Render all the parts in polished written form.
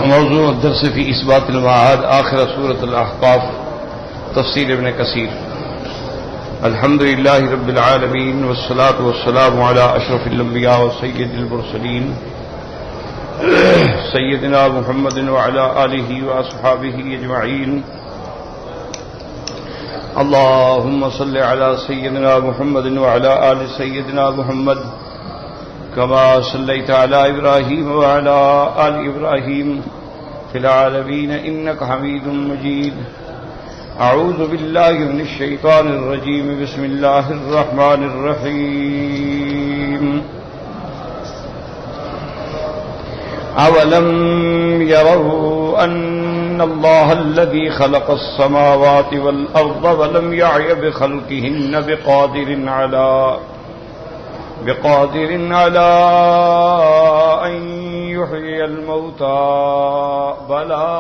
موضوع الدرس في إثبات المعاد آخر سورة الأحقاف تفسير ابن كثير. الحمد لله رب العالمين والصلاة والسلام على أشرف الأنبياء وسيد المرسلين سيدنا محمد وعلى آله وأصحابه أجمعين. اللهم صل على سيدنا محمد وعلى آل سيدنا محمد كما صليت على إبراهيم وعلى آل إبراهيم في العالمين إنك حميد مجيد. أعوذ بالله من الشيطان الرجيم. بسم الله الرحمن الرحيم. أولم يروا أن الله الذي خلق السماوات والأرض ولم يعي بخلقهن بقادر على أن يحيي الموتى بلى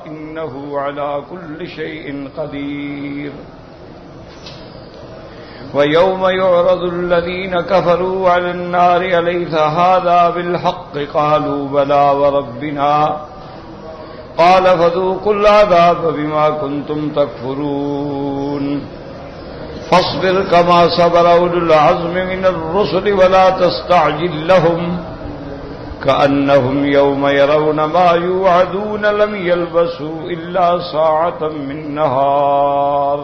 إنه على كل شيء قدير. ويوم يعرض الذين كفروا على النار أليس هذا بالحق قالوا بلى وربنا قال فذوقوا العذاب بما كنتم تكفرون. فاصبر كما صبر أولو العزم من الرسل ولا تستعجل لهم كأنهم يوم يرون ما يوعدون لم يلبثوا إلا ساعة من نهار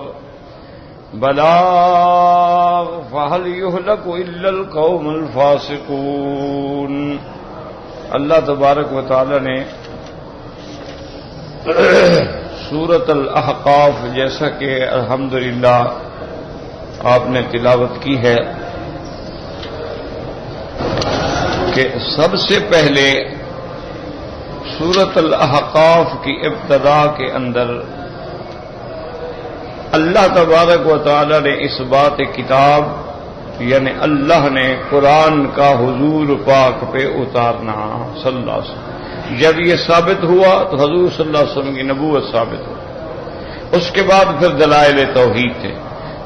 بلاغ فهل يهلك إلا القوم الفاسقون. اللہ تبارک و تعالی نے سورۃ الاحقاف جیسا کہ الحمدللہ آپ نے تلاوت کی ہے کہ سب سے پہلے سورۃ الاحقاف کی ابتدا کے اندر اللہ تبارک و تعالی نے اس بات کتاب یعنی اللہ نے قرآن کا حضور پاک پہ اتارنا صلی اللہ علیہ وسلم. جب یہ ثابت ہوا تو حضور صلی اللہ علیہ وسلم کی نبوت ثابت ہوئی. اس کے بعد پھر دلائل توحید تھے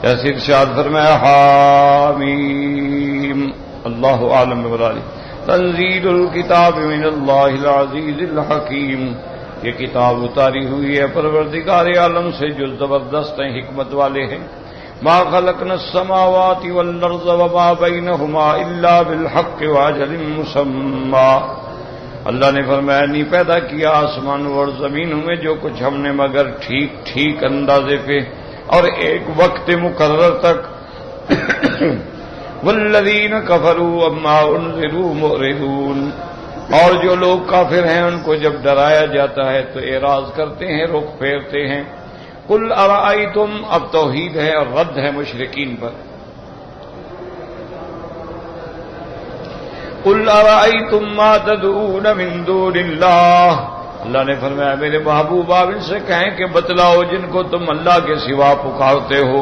جیسے ارشاد فرمایا حامیم اللہ عالم بمراده تنزیل الکتاب من اللہ العزیز الحکیم. یہ کتاب اتاری ہوئی ہے پروردگار عالم سے جو زبردست ہیں حکمت والے ہیں. ما خلقنا السماوات والارض وما بینہما الا بالحق واجل مسمى. اللہ نے فرمایا نہیں پیدا کیا آسمانوں اور زمینوں میں جو کچھ ہم نے مگر ٹھیک اندازے پہ اور ایک وقت مقرر تک. والذین کفروا عما انذروا معرضون. اور جو لوگ کافر ہیں ان کو جب ڈرایا جاتا ہے تو اعراض کرتے ہیں رخ پھیرتے ہیں. قل ارأیتم اب توحید ہے اور رد ہے مشرکین پر. قل ارأیتم ما تدعون من دون اللہ. اللہ نے فرمایا میرے محبوب آپ ان سے کہیں کہ بتلاؤ جن کو تم اللہ کے سوا پکارتے ہو.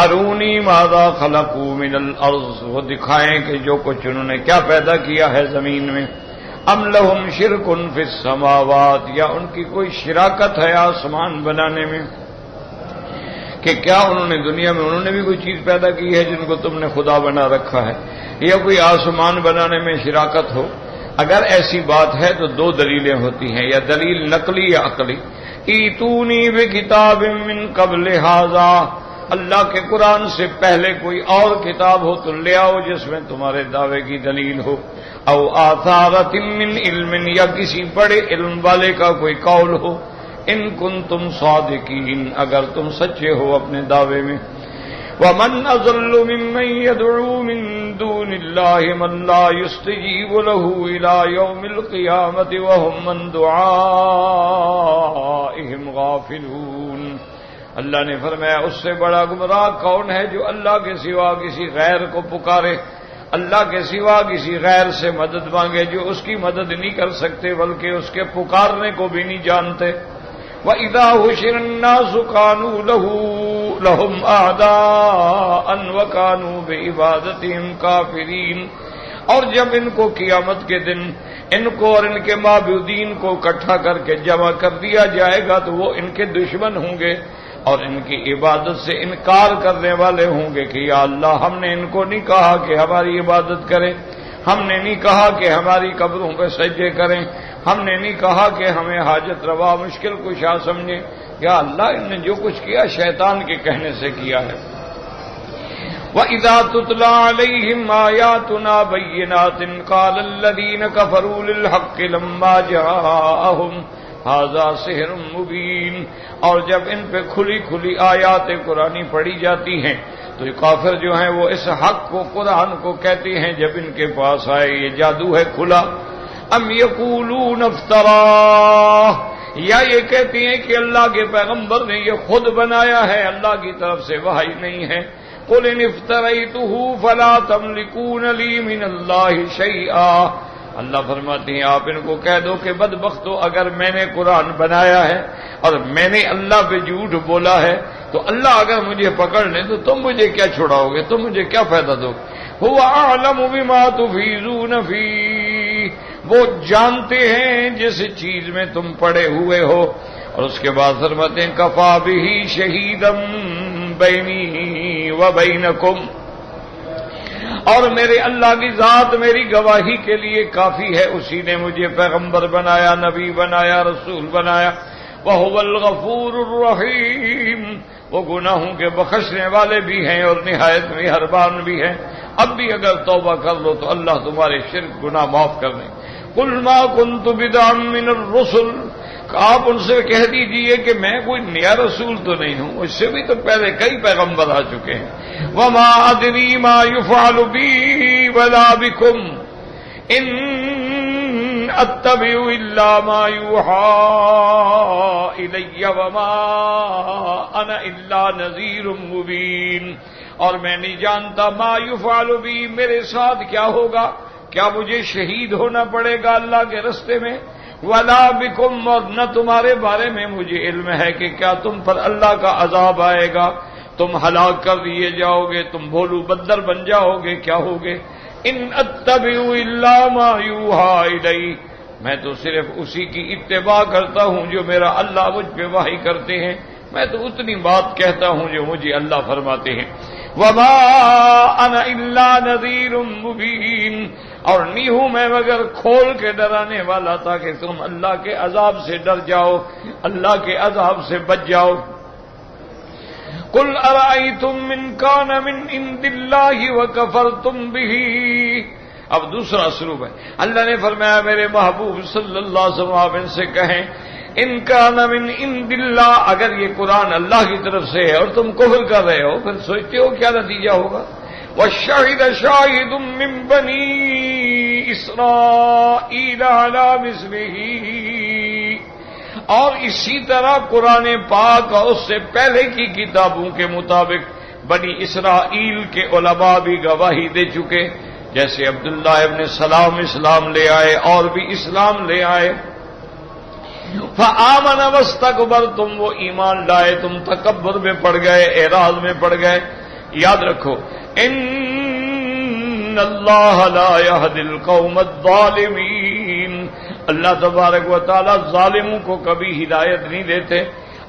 ارونی ماذا خلقوا من الارض. وہ دکھائیں کہ جو کچھ انہوں نے کیا پیدا کیا ہے زمین میں. ام لہم شرک فی السماوات. یا ان کی کوئی شراکت ہے آسمان بنانے میں کہ کیا انہوں نے دنیا میں انہوں نے بھی کوئی چیز پیدا کی ہے جن کو تم نے خدا بنا رکھا ہے یا کوئی آسمان بنانے میں شراکت ہو. اگر ایسی بات ہے تو دو دلیلیں ہوتی ہیں یا دلیل نقلی یا عقلی. ایتونی بکتاب من قبل ھذا. اللہ کے قرآن سے پہلے کوئی اور کتاب ہو تو لے آؤ جس میں تمہارے دعوے کی دلیل ہو. او آثارۃ من علم. یا کسی بڑے علم والے کا کوئی قول ہو. ان کنتم صادقین اگر تم سچے ہو اپنے دعوے میں. ومن اضل ممن يدعو من دون الله من لا يستجيب له الى يوم القيامه وهم من دعائهم غافلون. اللہ نے فرمایا اس سے بڑا گمراہ کون ہے جو اللہ کے سوا کسی غیر کو پکارے, اللہ کے سوا کسی غیر سے مدد مانگے جو اس کی مدد نہیں کر سکتے بلکہ اس کے پکارنے کو بھی نہیں جانتے. وَإِذَا حُشِرَ النَّاسُ كَانُوا لَهُمْ أَعْدَاءً وَكَانُوا بِعِبَادَتِهِمْ كَافِرِينَ. اور جب ان کو قیامت کے دن ان کو اور ان کے معبودین کو اکٹھا کر کے جمع کر دیا جائے گا تو وہ ان کے دشمن ہوں گے اور ان کی عبادت سے انکار کرنے والے ہوں گے کہ یا اللہ ہم نے ان کو نہیں کہا کہ ہماری عبادت کریں, ہم نے نہیں کہا کہ ہماری قبروں پہ سجدے کریں, ہم نے نہیں کہا کہ ہمیں حاجت روا مشکل کشا سمجھے، یا اللہ ان نے جو کچھ کیا شیطان کے کہنے سے کیا ہے۔ وَإِذَا تُتْلَىٰ عَلَيْهِمْ آيَاتُنَا بَيِّنَاتٍ قَالَ الَّذِينَ كَفَرُوا لِلْحَقِّ لَمَّا جَاءَهُمْ هَٰذَا سِحْرٌ مُّبِينٌ۔ اور جب ان پہ کھلی کھلی آیات قرآنی پڑھی جاتی ہیں تو یہ کافر جو ہیں وہ اس حق کو قرآن کو کہتے ہیں جب ان کے پاس آئے یہ جادو ہے کھلا۔ ام یقولون افتراہ، یا یہ کہتی ہیں کہ اللہ کے پیغمبر نے یہ خود بنایا ہے، اللہ کی طرف سے وحی نہیں ہے۔ قل ان افتریتہ فلا تملکون لی من اللہ شیئا، اللہ فرماتے ہیں آپ ان کو کہہ دو کہ بدبختو اگر میں نے قرآن بنایا ہے اور میں نے اللہ پہ جھوٹ بولا ہے تو اللہ اگر مجھے پکڑ لیں تو تم مجھے کیا چھڑاؤ گے، تم مجھے کیا فائدہ دو گے۔ هو اعلم بما تفیضون فیہ، وہ جانتے ہیں جس چیز میں تم پڑے ہوئے ہو۔ اور اس کے بعد فرماتے ہیں کفا بہ شہیدا بینی و بینکم، اور میرے اللہ کی ذات میری گواہی کے لیے کافی ہے، اسی نے مجھے پیغمبر بنایا، نبی بنایا، رسول بنایا۔ وَهُوَ الْغَفُورُ الرَّحِيمُ، وہ گناہوں کے بخشنے والے بھی ہیں اور نہایت مہربان بھی ہیں۔ اب بھی اگر توبہ کر لو تو اللہ تمہارے شرک گناہ معاف کر دیں۔ قُلْ مَا كُنْتُ بِدْعًا مِّنَ الرُّسُلِ، آپ ان سے کہہ دیجئے کہ میں کوئی نیا رسول تو نہیں ہوں، اس سے بھی تو پہلے کئی پیغمبر آ چکے ہیں۔ وَمَا أَدْرِي مَا يُفْعَلُ بِي وَلَا بِكُمْ إِنْ أَتَّبِعُ إِلَّا مَا يُوحَىٰ إِلَيَّ وَمَا أَنَا إِلَّا نَذِيرٌ مُّبِينٌ، اور میں نہیں جانتا ما يُفْعَلُ بِي، میرے ساتھ کیا ہوگا، کیا مجھے شہید ہونا پڑے گا اللہ کے رستے میں، وَلَا بِكُمْ، اور نہ تمہارے بارے میں مجھے علم ہے کہ کیا تم پر اللہ کا عذاب آئے گا، تم ہلاک کر دیے جاؤ گے، تم بھولو بدر بن جاؤ گے، کیا ہوگے۔ ان اتبع الا ما یوحیٰ الی، میں تو صرف اسی کی اتباع کرتا ہوں جو میرا اللہ مجھ پہ وحی کرتے ہیں، میں تو اتنی بات کہتا ہوں جو مجھے اللہ فرماتے ہیں۔ وما انا الا نذیر مبین، اور نہیں ہوں میں مگر کھول کے ڈرانے والا تاکہ تم اللہ کے عذاب سے ڈر جاؤ، اللہ کے عذاب سے بچ جاؤ۔ قل ارأیتم من کان من عند اللہ وکفرتم بہ، اب دوسرا اسلوب ہے، اللہ نے فرمایا میرے محبوب صلی اللہ علیہ وسلم آپ ان سے کہیں ان کان من عند اللہ، اگر یہ قرآن اللہ کی طرف سے ہے اور تم کفر کر رہے ہو پھر سوچتے ہو کیا نتیجہ ہوگا۔ وَشَهِدَ شَاهِدٌ مِّن بَنِي إِسْرَائِيلَ عَلَىٰ مِثْلِهِ، اور اسی طرح قرآن پاک اور اس سے پہلے کی کتابوں کے مطابق بنی اسرائیل کے علماء بھی گواہی دے چکے، جیسے عبداللہ ابن سلام اسلام لے آئے اور بھی اسلام لے آئے۔ فآمن واستكبرتم، وہ ایمان لائے تم تکبر میں پڑ گئے، اعراض میں پڑ گئے۔ یاد رکھو ان اللہ لا يهدي القوم الظالمین، اللہ تبارک و تعالی ظالموں کو کبھی ہدایت نہیں دیتے،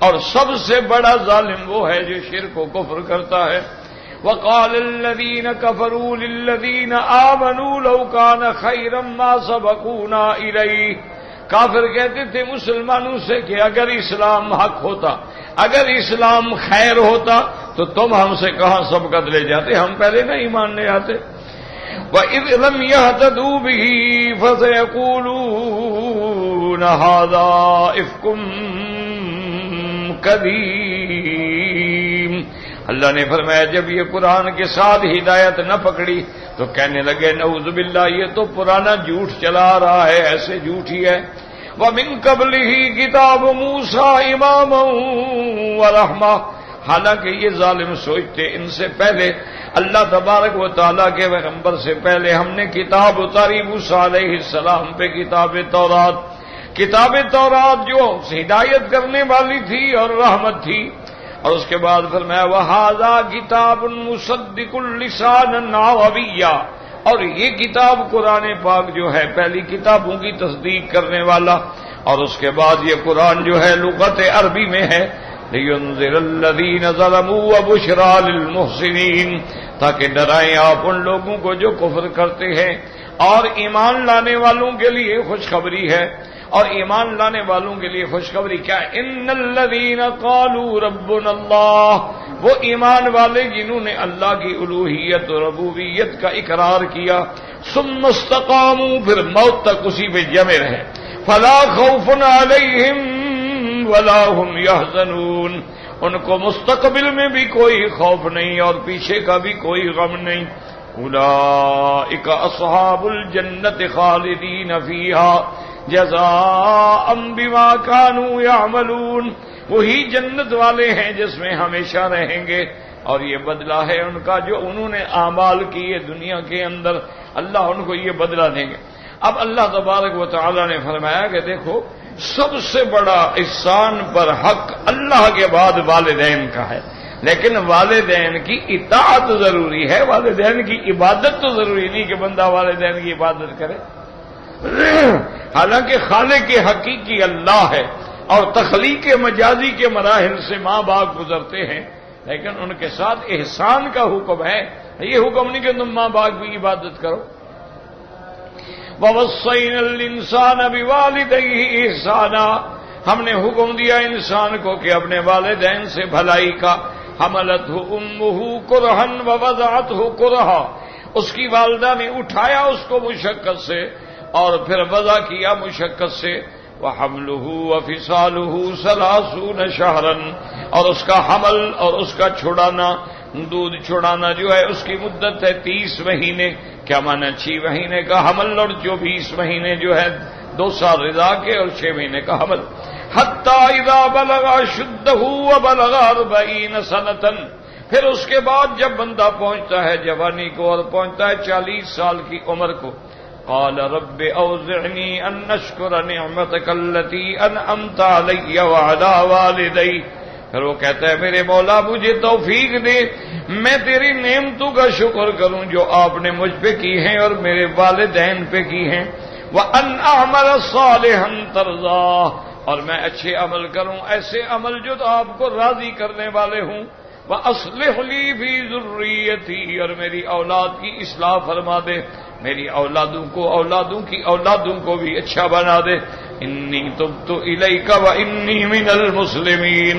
اور سب سے بڑا ظالم وہ ہے جو شرک و کفر کرتا ہے۔ وقال الذين كفروا للذين آمنوا لو كان خيرا ما سبقونا إليه، کافر کہتے تھے مسلمانوں سے کہ اگر اسلام حق ہوتا، اگر اسلام خیر ہوتا تو تم ہم سے کہاں سبقت لے جاتے، ہم پہلے نہ ایمان لے آتے۔ وَإِذْ لَمْ يَهْتَدُوا بِهِ فَسَيَقُولُونَ هَٰذَا إِفْكٌ قَدِيمٌ، اللہ نے فرمایا جب یہ قرآن کے ساتھ ہدایت نہ پکڑی تو کہنے لگے نعوذ باللہ یہ تو پرانا جھوٹ چلا رہا ہے، ایسے جھوٹ ہی ہے۔ وَمِن قَبْلِهِ كِتَابُ مُوسَىٰ إِمَامًا وَرَحْمَةً، حالانکہ یہ ظالم سوچتے ان سے پہلے اللہ تبارک و تعالیٰ کے پیغمبر سے پہلے ہم نے کتاب اتاری موسیٰ علیہ السلام پہ، کتاب تورات جو ہدایت کرنے والی تھی اور رحمت تھی۔ اور اس کے بعد فرمایا وَهَٰذَا كِتَابٌ مُصَدِّقٌ لِسَانًا عَرَبِيًّا، اور یہ کتاب قرآن پاک جو ہے پہلی کتابوں کی تصدیق کرنے والا، اور اس کے بعد یہ قرآن جو ہے لغت عربی میں ہے۔ لِيُنذِرَ الَّذِينَ ظَلَمُوا وَبُشْرَىٰ لِلْمُحْسِنِينَ، تاکہ ڈرائیں آپ ان لوگوں کو جو کفر کرتے ہیں اور ایمان لانے والوں کے لیے خوشخبری ہے. اور ایمان لانے والوں کے لیے خوشخبری کیا ہے؟ ان الذین قالوا ربنا اللہ، وہ ایمان والے جنہوں نے اللہ کی الوہیت اور ربوبیت کا اقرار کیا، ثم استقاموا، پھر موت تک اسی پہ جمے رہے، فلا خوف علیہم ولا هم يحزنون، ان کو مستقبل میں بھی کوئی خوف نہیں اور پیچھے کا بھی کوئی غم نہیں. اولئک اصحاب الجنۃ خالدین فیہا جزاء بما كانوا يعملون، وہی جنت والے ہیں جس میں ہمیشہ رہیں گے، اور یہ بدلہ ہے ان کا جو انہوں نے اعمال کیے دنیا کے اندر، اللہ ان کو یہ بدلہ دیں گے. اب اللہ تبارک و تعالی نے فرمایا کہ دیکھو سب سے بڑا احسان پر حق اللہ کے بعد والدین کا ہے، لیکن والدین کی اطاعت ضروری ہے، والدین کی عبادت تو ضروری نہیں کہ بندہ والدین کی عبادت کرے. حالانکہ خالق حقیقی اللہ ہے اور تخلیق مجازی کے مراحل سے ماں باپ گزرتے ہیں، لیکن ان کے ساتھ احسان کا حکم ہے. یہ حکم نہیں کہ تم ماں باپ کی عبادت کرو. وَوَصَّيْنَا الْإِنسَانَ بِوَالِدَيْهِ إِحْسَانًا، ہم نے حکم دیا انسان کو کہ اپنے والدین سے بھلائی کا. حملتہ امہ کرہا ووضعتہ کرہا، اس کی والدہ نے اٹھایا اس کو مشقت سے اور پھر وضع کیا مشقت سے. وحملہ وفصالہ 30 شہرا، اور اس کا حمل اور اس کا چھڑانا، دودھ چھڑانا جو ہے اس کی مدت ہے 30 مہینے. کیا معنی 6 مہینے کا حمل اور 24 مہینے جو ہے 2 سال رضا کے اور 6 مہینے کا حمل. حتی اذا بلغ اشدہ وبلغ 40 سنۃ، پھر اس کے بعد جب بندہ پہنچتا ہے جوانی کو اور پہنچتا ہے 40 سال کی عمر کو، قال رب اوزعنی ان اشکر نعمتک التی انعمت علی وعلی والدی، پھر وہ کہتا ہے میرے مولا مجھے توفیق دے میں تیری نعمتوں کا شکر کروں جو آپ نے مجھ پہ کی ہیں اور میرے والدین پہ کی ہیں. وان اعمل صالحا ترضاه، اور میں اچھے عمل کروں، ایسے عمل جو آپ کو راضی کرنے والے ہوں. وَأَصْلِحْ لِي فِي ذُرِّيَّتِي، اور میری اولاد کی اصلاح فرما دے، میری اولادوں کی اولادوں کو بھی اچھا بنا دے. انی تبت الیک وانی من المسلمین،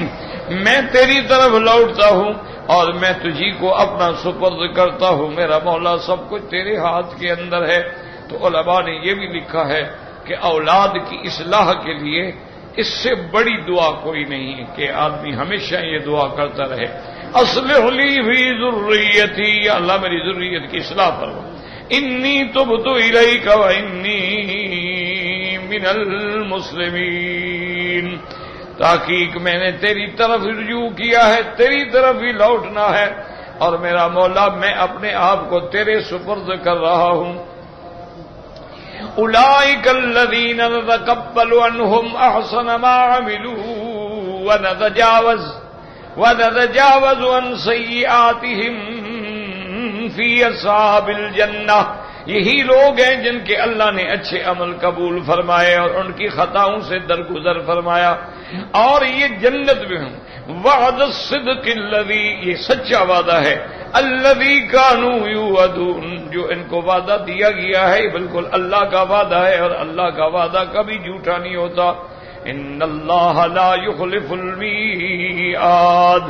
میں تیری طرف لوٹتا ہوں اور میں تجھی کو اپنا سپرد کرتا ہوں. میرا مولا سب کچھ تیرے ہاتھ کے اندر ہے. تو علماء نے یہ بھی لکھا ہے کہ اولاد کی اصلاح کے لیے اس سے بڑی دعا کوئی نہیں ہے کہ آدمی ہمیشہ یہ دعا کرتا رہے، اصلح لی فی ذریتی، یا اللہ میری ذریت کی اصلاح فرما. انی تبت الیک وانی من المسلمین، تحقیق میں نے تیری طرف رجوع کیا ہے، تیری طرف ہی لوٹنا ہے، اور میرا مولا میں اپنے آپ کو تیرے سپرد کر رہا ہوں. اولئک الذین نتقبل عنہم احسن ما عملوا ونتجاوز عن سیئاتہم فی اصحاب الجنہ، یہی لوگ ہیں جن کے اللہ نے اچھے عمل قبول فرمائے اور ان کی خطاؤں سے درگزر فرمایا، اور یہ جنت میں ہوں. وعد الصدق الذی، یہ سچا وعدہ ہے، الذی کانوا یوعدون، جو ان کو وعدہ دیا گیا ہے بالکل اللہ کا وعدہ ہے اور اللہ کا وعدہ کبھی جھوٹا نہیں ہوتا. ان اللہ لا یخلف المیعاد.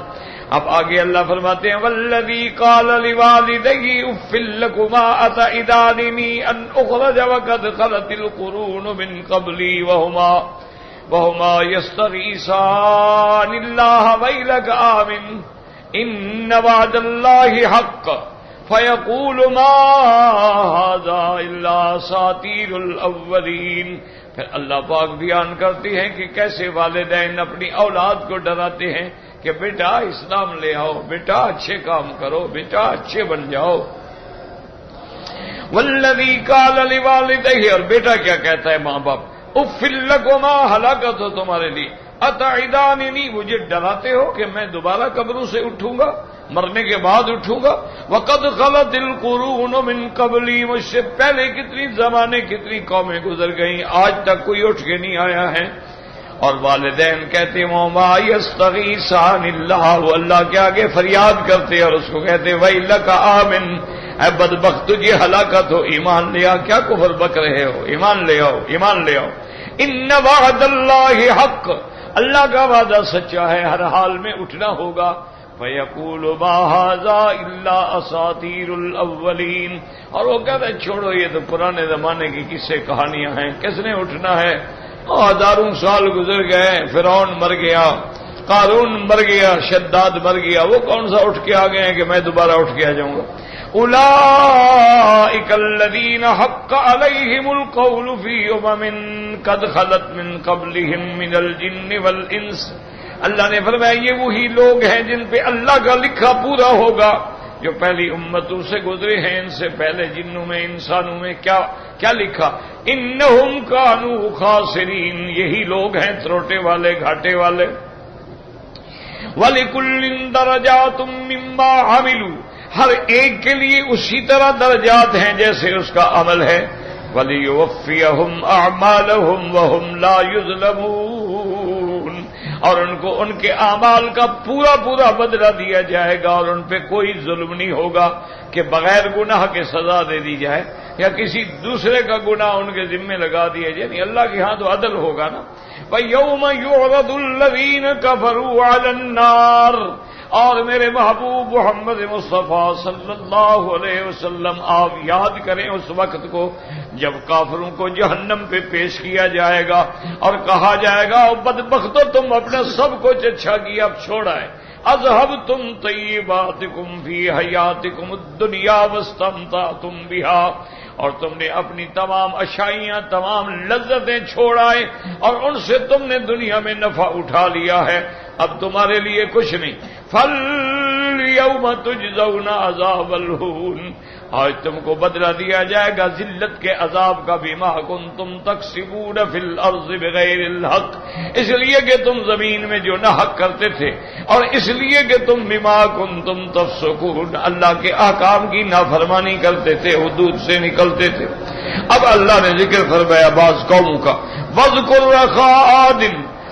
اب آگے اللہ فرماتے ہیں والذی قال لوالدیہ اف لکما اتعداننی ان اخرج وقد خلت القرون من قبلی وہما یستغیثان اللہ ویلک آمن ان وعد اللہ حق فیقول ما ھذا الا اساطیر الاولین. پھر اللہ پاک بیان کرتی ہیں کہ کیسے والدین اپنی اولاد کو ڈراتے ہیں کہ بیٹا اسلام لے آؤ، بیٹا اچھے کام کرو، بیٹا اچھے بن جاؤ. والذی قال لوالدیہ، اور بیٹا کیا کہتا ہے ماں باپ، اف لکما، ہلاکت ہو تمہارے لیے، اتعداننی، مجھے ڈراتے ہو کہ میں دوبارہ قبروں سے اٹھوں گا، مرنے کے بعد اٹھوں گا. وقد خلت القرون من قبلی، مجھ سے پہلے کتنی زمانے کتنی قومیں گزر گئیں، آج تک کوئی اٹھ کے نہیں آیا ہے. اور والدین کہتے وما یستغیثان اللہ، وہ اللہ کے آگے فریاد کرتے اور اس کو کہتے ویلک آمن، اے بدبخت تجھے ہلاکت ہو، ایمان لیا، کیا کفر بک رہے ہو؟ ایمان لے آؤ، ایمان لے آؤ۔ ان وعد اللہ حق، اللہ کا وعدہ سچا ہے، ہر حال میں اٹھنا ہوگا۔ فَيَقُولُ مَا هَٰذَا إِلَّا أَسَاطِيرُ الْأَوَّلِينَ، اور وہ کہتا ہے چھوڑو یہ تو پرانے زمانے کی قصے کہانیاں ہیں، کس نے اٹھنا ہے؟ ہزاروں سال گزر گئے، فرعون مر گیا، قارون مر گیا، شداد مر گیا، وہ کون سا اٹھ کے آ گئے ہیں کہ میں دوبارہ اٹھ کے آ جاؤں گا؟ اولئک الذین حق علیہم القول فی امم قد خلت من قبلہم من الجن والانس، اللہ نے فرمایا یہ وہی لوگ ہیں جن پہ اللہ کا لکھا پورا ہوگا جو پہلی امتوں سے گزرے ہیں، ان سے پہلے جنوں میں انسانوں میں کیا لکھا؟ انہم کانوا خاسرین، یہی لوگ ہیں تروٹے والے، گھاٹے والے۔ وَلِكُلٍّ دَرَجَاتٌ مِّمَّا عَمِلُوا، ہر ایک کے لیے اسی طرح درجات ہیں جیسے اس کا عمل ہے۔ وَلِيُوَفِّيَهُمْ أَعْمَالَهُمْ وَهُمْ لَا يُظْلَمُونَ، اور ان کو ان کے اعمال کا پورا پورا بدلہ دیا جائے گا، اور ان پہ کوئی ظلم نہیں ہوگا کہ بغیر گناہ کے سزا دے دی جائے یا کسی دوسرے کا گناہ ان کے ذمے لگا دیا جائے، نہیں، اللہ کے ہاں تو عدل ہوگا نا۔ وَيَوْمَ يُعْرَضُ الَّذِينَ كَفَرُوا عَلَى النَّارِ، اور میرے محبوب محمد مصطفیٰ صلی اللہ علیہ وسلم آپ یاد کریں اس وقت کو جب کافروں کو جہنم پہ پیش کیا جائے گا اور کہا جائے گا بدبختو تم اپنا سب کچھ اچھا کیا اب چھوڑا ہے، اذهبتم طیباتکم فی حیاتکم الدنیا واستمتعتم بها، اور تم نے اپنی تمام اشائیاں، تمام لذتیں چھوڑائے اور ان سے تم نے دنیا میں نفع اٹھا لیا ہے، اب تمہارے لیے کچھ نہیں۔ فَالْيَوْمَ تُجْزَوْنَ عَذَابَ الْهُونِ، آج تم کو بدلہ دیا جائے گا ذلت کے عذاب کا، بِمَا كُنتُمْ تَكْسِبُونَ فِي الْأَرْضِ بِغَيْرِ الْحَقِّ، اس لیے کہ تم زمین میں جو نہ حق کرتے تھے، اور اس لیے کہ تم بِمَا كُنتُمْ تَفْسُقُونَ اللہ کے احکام کی نافرمانی کرتے تھے، حدود سے نکلتے تھے۔ اب اللہ نے ذکر فرمایا بعض قوموں کا، وَاذْكُرْ أَخَا عَادٍ،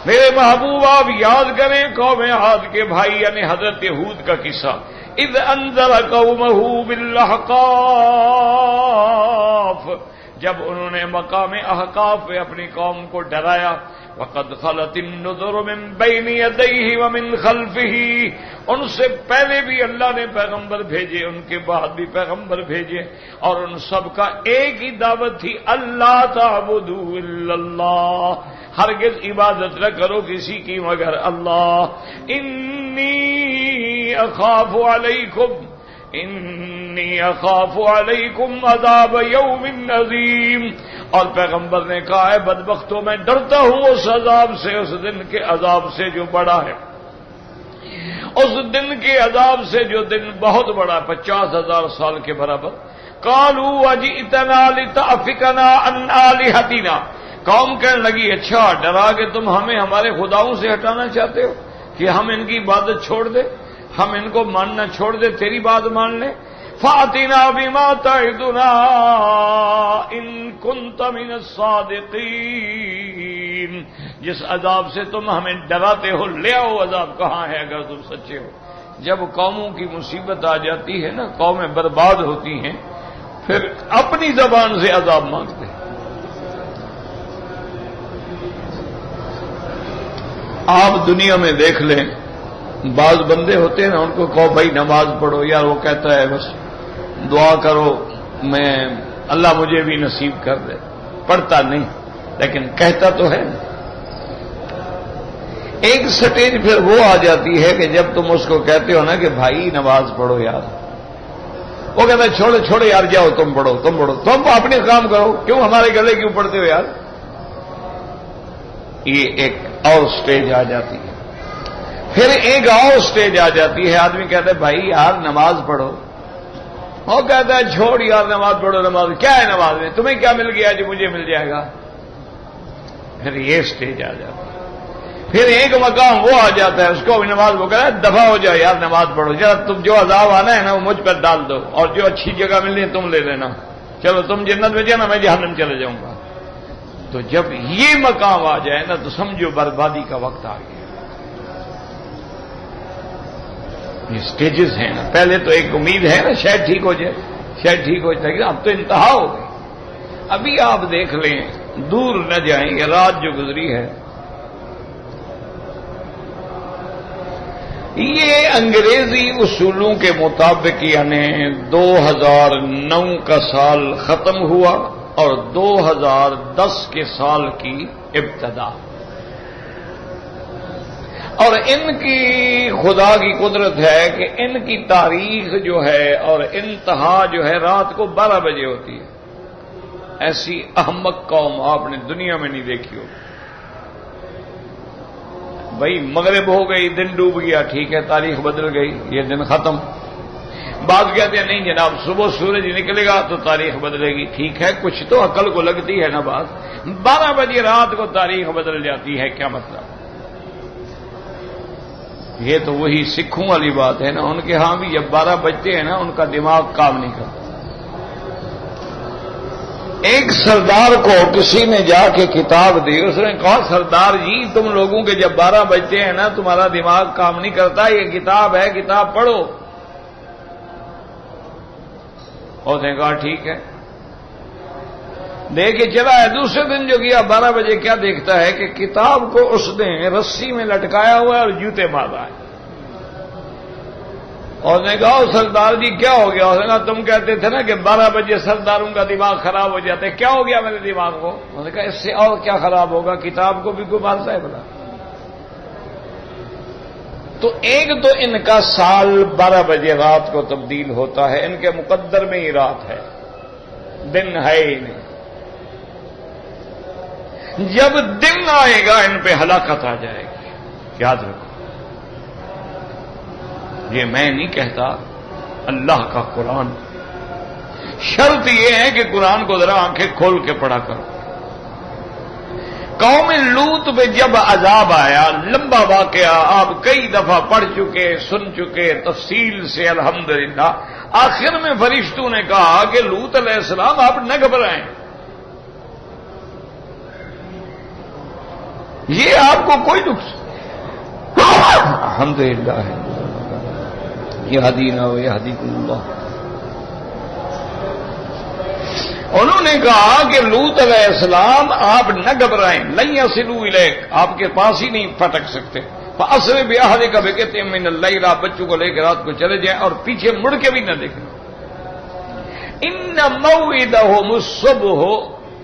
میرے محبوب آپ یاد کریں قوم عاد کے بھائی یعنی حضرت ہود کا قصہ، اذ انذر قومہ بالاحقاف، جب انہوں نے مقام احقاف پہ اپنی قوم کو ڈرایا، وقد خلت النذر من بین یدیہ ومن خلفہ، ان سے پہلے بھی اللہ نے پیغمبر بھیجے، ان کے بعد بھی پیغمبر بھیجے، اور ان سب کا ایک ہی دعوت تھی، اللہ تعبدوا الا اللہ، ہرگز عبادت نہ کرو کسی کی مگر اللہ، انی اخاف علیکم عذاب یوم عظیم، اور پیغمبر نے کہا ہے بدبختوں میں ڈرتا ہوں اس عذاب سے، اس دن کے عذاب سے جو بڑا ہے، اس دن کے عذاب سے جو دن بہت بڑا، 50,000 سال کے برابر۔ قالوا اجئتنا لتأفکنا عن آلہتنا، قوم کہنے لگی اچھا ڈرا کہ تم ہمیں ہمارے خداؤں سے ہٹانا چاہتے ہو کہ ہم ان کی عبادت چھوڑ دیں، ہم ان کو ماننا چھوڑ دیں، تیری بات مان لیں۔ فَأْتِنَا بِمَا تَعِدُنَا إِن كُنتَ مِنَ الصَّادِقِينَ، جس عذاب سے تم ہمیں ڈراتے ہو لے آؤ عذاب، کہاں ہے اگر تم سچے ہو۔ جب قوموں کی مصیبت آ جاتی ہے نا، قومیں برباد ہوتی ہیں، پھر اپنی زبان سے عذاب مانگتے ہیں۔ آپ دنیا میں دیکھ لیں، بعض بندے ہوتے ہیں نا، ان کو کہو بھائی نماز پڑھو، یار وہ کہتا ہے بس دعا کرو میں اللہ مجھے بھی نصیب کر دے، پڑھتا نہیں لیکن کہتا تو ہے۔ ایک سٹیج پھر وہ آ جاتی ہے کہ جب تم اس کو کہتے ہو نا کہ بھائی نماز پڑھو یار، وہ کہتا ہے چھوڑے یار، جاؤ تم پڑھو، تم اپنے کام کرو، کیوں ہمارے گلے کیوں پڑھتے ہو یار۔ یہ ایک اور سٹیج آ جاتی ہے۔ پھر ایک اور سٹیج آ جاتی ہے، آدمی کہتا ہے بھائی یار نماز پڑھو، وہ کہتا ہے چھوڑ یار نماز پڑھو، نماز کیا ہے نماز میں، تمہیں کیا مل گیا جو مجھے مل جائے گا۔ پھر یہ سٹیج آ جاتی ہے۔ پھر ایک مقام وہ آ جاتا ہے، اس کو بھی نماز وہ کہتا ہے دفع ہو جاؤ یار نماز پڑھو، ذرا تم جو عذاب آنا ہے نا وہ مجھ پر ڈال دو، اور جو اچھی جگہ ملنی ہے تم لے لینا، چلو تم جنت میں جانا میں جہنم چلے جاؤں گا۔ تو جب یہ مقام آ جائے نا تو سمجھو بربادی کا وقت آ گیا۔ یہ سٹیجز ہیں نا، پہلے تو ایک امید ہے نا شاید ٹھیک ہو جائے، شاید ٹھیک ہو جائے گی. اب تو انتہا ہو گئی. ابھی آپ دیکھ لیں, دور نہ جائیں, یہ رات جو گزری ہے یہ انگریزی اصولوں کے مطابق یعنی 2009 کا سال ختم ہوا اور 2010 کے سال کی ابتدا. اور ان کی خدا کی قدرت ہے کہ ان کی تاریخ جو ہے اور انتہا جو ہے رات کو 12 بجے ہوتی ہے. ایسی احمق قوم آپ نے دنیا میں نہیں دیکھی ہوگی. بھائی مغرب ہو گئی, دن ڈوب گیا, ٹھیک ہے, تاریخ بدل گئی, یہ دن ختم. بعض کہتے ہیں نہیں جناب صبح سورج نکلے گا تو تاریخ بدلے گی. ٹھیک ہے, کچھ تو عقل کو لگتی ہے نا بات. 12 بجے رات کو تاریخ بدل جاتی ہے, کیا مطلب؟ یہ تو وہی سکھوں والی بات ہے نا. ان کے ہاں بھی جب 12 بجتے ہیں نا ان کا دماغ کام نہیں کرتا. ایک سردار کو کسی نے جا کے کتاب دی, اس نے کہا سردار جی تم لوگوں کے جب 12 بجتے ہیں نا تمہارا دماغ کام نہیں کرتا, یہ کتاب ہے, کتاب پڑھو. اور اس نے کہا ٹھیک ہے, دیکھے چلا ہے. دوسرے دن جو کیا 12 بجے کیا دیکھتا ہے کہ کتاب کو اس نے رسی میں لٹکایا ہوا ہے اور جوتے مارا ہے. اور نے کہا سردار جی کیا ہو گیا؟ اس نے کہا تم کہتے تھے نا کہ 12 بجے سرداروں کا دماغ خراب ہو جاتا ہے, کیا ہو گیا میرے دماغ کو؟ اس نے کہا اس سے اور کیا خراب ہوگا, کتاب کو بھی کوئی مارتا ہے بلا. تو ایک تو ان کا سال 12 بجے رات کو تبدیل ہوتا ہے, ان کے مقدر میں ہی رات ہے, دن ہے ہی نہیں. جب دن آئے گا ان پہ ہلاکت آ جائے گی. یاد رکھو, یہ میں نہیں کہتا, اللہ کا قرآن. شرط یہ ہے کہ قرآن کو ذرا آنکھیں کھول کے پڑھا کرو. قوم لوط پہ جب عذاب آیا, لمبا واقعہ آپ کئی دفعہ پڑھ چکے, سن چکے تفصیل سے الحمدللہ. آخر میں فرشتوں نے کہا کہ لوط علیہ السلام آپ نہ گھبرائیں, یہ آپ کو کوئی نقصان الحمدللہ ہے. یہدینا ویہدیکم اللہ. انہوں نے کہا کہ لوط علیہ السلام آپ نہ گھبرائیں, لن یصلوا الیک, آپ کے پاس ہی نہیں پھٹک سکتے. فاسر باہلک بقطع من اللیل, آپ بچوں کو لے کے رات کو چلے جائیں اور پیچھے مڑ کے بھی نہ دیکھیں. ان موعدہم الصبح,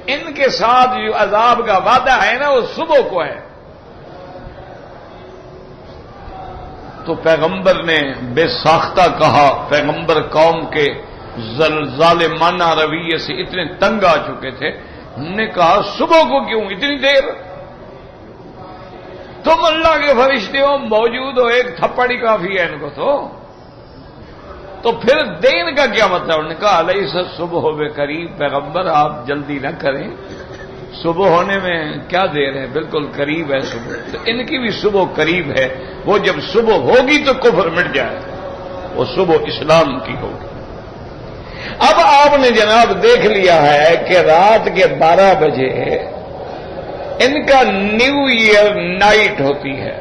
ان کے ساتھ جو عذاب کا وعدہ ہے نا وہ صبح کو ہے. تو پیغمبر نے بے ساختہ کہا, پیغمبر قوم کے ظالمانہ رویے سے اتنے تنگ آ چکے تھے. ہم نے کہا صبح کو کیوں اتنی دیر؟ تم اللہ کے فرشتے ہو, موجود ہو, ایک تھپڑ ہی کافی ہے ان کو. تو پھر دین کا کیا مطلب؟ انہوں نے کہا الیس صبح بے قریب, پیغمبر آپ جلدی نہ کریں, صبح ہونے میں کیا دیر ہے, بالکل قریب ہے صبح. تو ان کی بھی صبح قریب ہے, وہ جب صبح ہوگی تو کفر مٹ جائے, وہ صبح اسلام کی ہوگی. اب آپ نے جناب دیکھ لیا ہے کہ رات کے 12 بجے ان کا نیو ایئر نائٹ ہوتی ہے,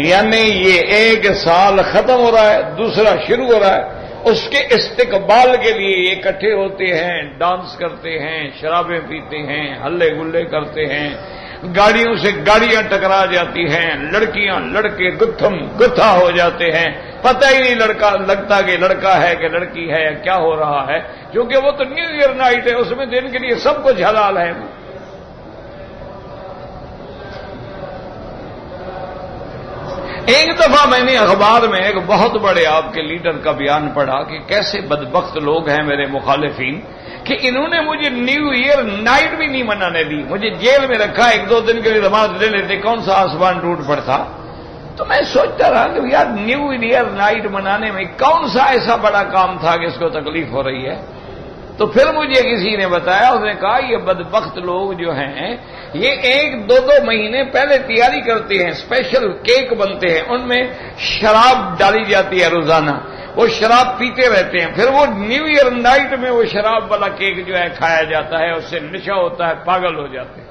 یعنی یہ ایک سال ختم ہو رہا ہے, دوسرا شروع ہو رہا ہے. اس کے استقبال کے لیے یہ اکٹھے ہوتے ہیں, ڈانس کرتے ہیں, شرابیں پیتے ہیں, ہلے گلے کرتے ہیں, گاڑیوں سے گاڑیاں ٹکرا جاتی ہیں, لڑکیاں لڑکے گتھم گتھا ہو جاتے ہیں, پتہ ہی نہیں لگتا کہ لڑکا ہے کہ لڑکی ہے, کیا ہو رہا ہے, کیونکہ وہ تو نیو ایئر نائٹ ہے, اس میں دن کے لیے سب کچھ حلال ہے. ایک دفعہ میں نے اخبار میں ایک بہت بڑے آپ کے لیڈر کا بیان پڑھا کہ کیسے بدبخت لوگ ہیں میرے مخالفین کہ انہوں نے مجھے نیو ایئر نائٹ بھی نہیں منانے دی, مجھے جیل میں رکھا, 1-2 دن کے لیے نماز لے لیتے, کون سا آسمان ٹوٹ پڑتا. تو میں سوچتا رہا کہ یار نیو ایئر نائٹ منانے میں کون سا ایسا بڑا کام تھا کہ اس کو تکلیف ہو رہی ہے. تو پھر مجھے کسی نے بتایا, اس نے کہا یہ بدبخت لوگ جو ہیں یہ 1-2 مہینے پہلے تیاری کرتے ہیں, اسپیشل کیک بنتے ہیں, ان میں شراب ڈالی جاتی ہے روزانہ, وہ شراب پیتے رہتے ہیں, پھر وہ نیو ایئر نائٹ میں وہ شراب والا کیک جو ہے کھایا جاتا ہے, اس سے نشہ ہوتا ہے, پاگل ہو جاتے ہیں.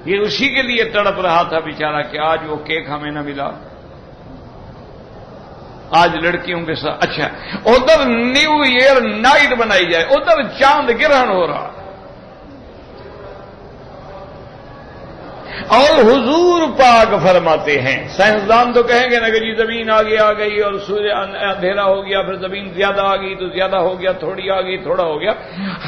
یہ اسی کے لیے تڑپ رہا تھا بیچارہ کہ آج وہ کیک ہمیں نہ ملا. آج لڑکیوں کے ساتھ اچھا ادھر نیو ایئر نائٹ بنائی جائے، ادھر چاند گرہن ہو رہا، اور حضور پاک فرماتے ہیں، سائنسدان تو کہیں گے نا کہ جی زمین آگے آ گئی اور سورج اندھیرا ہو گیا، پھر زمین زیادہ آ گئی تو زیادہ ہو گیا، تھوڑی آ گئی تھوڑا ہو گیا،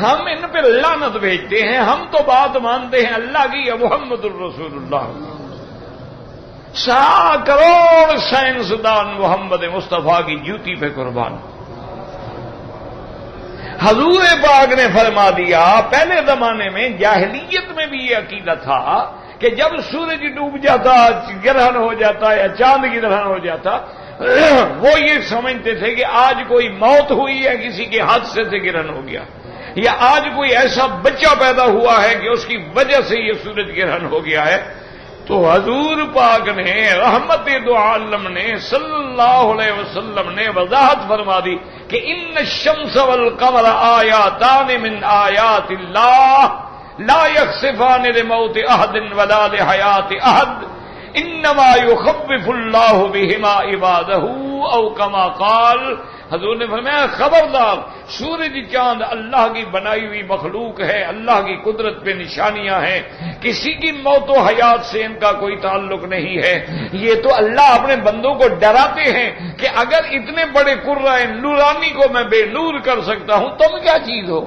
ہم ان پہ لعنت بھیجتے ہیں، ہم تو بات مانتے ہیں اللہ کی یا محمد الرسول اللہ۔ 100 کروڑ سائنسدان محمد مصطفیٰ کی جوتی پہ قربان۔ حضور پاک نے فرما دیا، پہلے زمانے میں جاہلیت میں بھی یہ عقیدہ تھا کہ جب سورج ڈوب جاتا، گرہن ہو جاتا یا چاند کی گرہن ہو جاتا، وہ یہ سمجھتے تھے کہ آج کوئی موت ہوئی ہے، کسی کے حادثے سے گرہن ہو گیا، یا آج کوئی ایسا بچہ پیدا ہوا ہے کہ اس کی وجہ سے یہ سورج گرہن ہو گیا ہے۔ تو حضور پاک نے رحمت دو عالم نے صلی اللہ علیہ وسلم نے وضاحت فرما دی کہ ان الشمس والقمر آیاتان من آیات اللہ لا یخسفان لموت احد ولا لحیات احد انما یخوف اللہ بہما عبادہ او کما قال۔ حضور نے فرمایا خبردار، سورج چاند اللہ کی بنائی ہوئی مخلوق ہے، اللہ کی قدرت پہ نشانیاں ہیں، کسی کی موت و حیات سے ان کا کوئی تعلق نہیں ہے، یہ تو اللہ اپنے بندوں کو ڈراتے ہیں کہ اگر اتنے بڑے قرہ نورانی کو میں بے نور کر سکتا ہوں تم کیا چیز ہو؟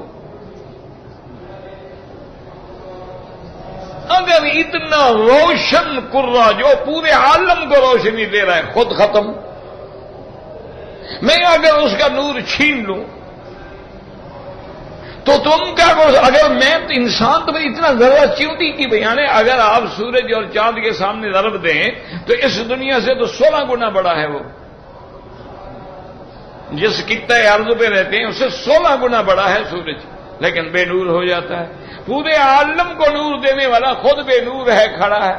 اگر اتنا روشن قرہ جو پورے عالم کو روشنی دے رہا ہے خود ختم، میں اگر اس کا نور چھین لوں تو تم کیا کرو؟ اگر میں انسان تو اتنا ذرا چیونٹی کی بیانے، اگر آپ سورج اور چاند کے سامنے ضرب دیں تو اس دنیا سے تو 16 گنا بڑا ہے، وہ جس خطہ ارض پہ رہتے ہیں اس سے 16 گنا بڑا ہے سورج، لیکن بے نور ہو جاتا ہے۔ پورے عالم کو نور دینے والا خود بے نور ہے، کھڑا ہے۔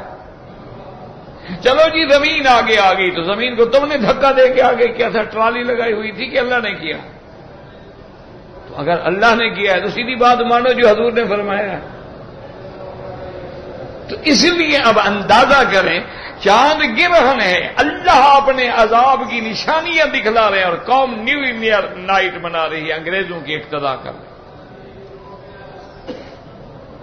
چلو جی زمین آگے آ گئی تو زمین کو تم نے دھکا دے کے آگے کیا تھا؟ ٹرالی لگائی ہوئی تھی کہ اللہ نے کیا؟ تو اگر اللہ نے کیا ہے تو سیدھی بات مانو جو حضور نے فرمایا ہے۔ تو اس لیے اب اندازہ کریں، چاند گرہن ہے، اللہ اپنے عذاب کی نشانیاں دکھلا رہے ہیں اور قوم نیو ایئر نائٹ منا رہی ہے، انگریزوں کی اقتدا کر رہی ہے۔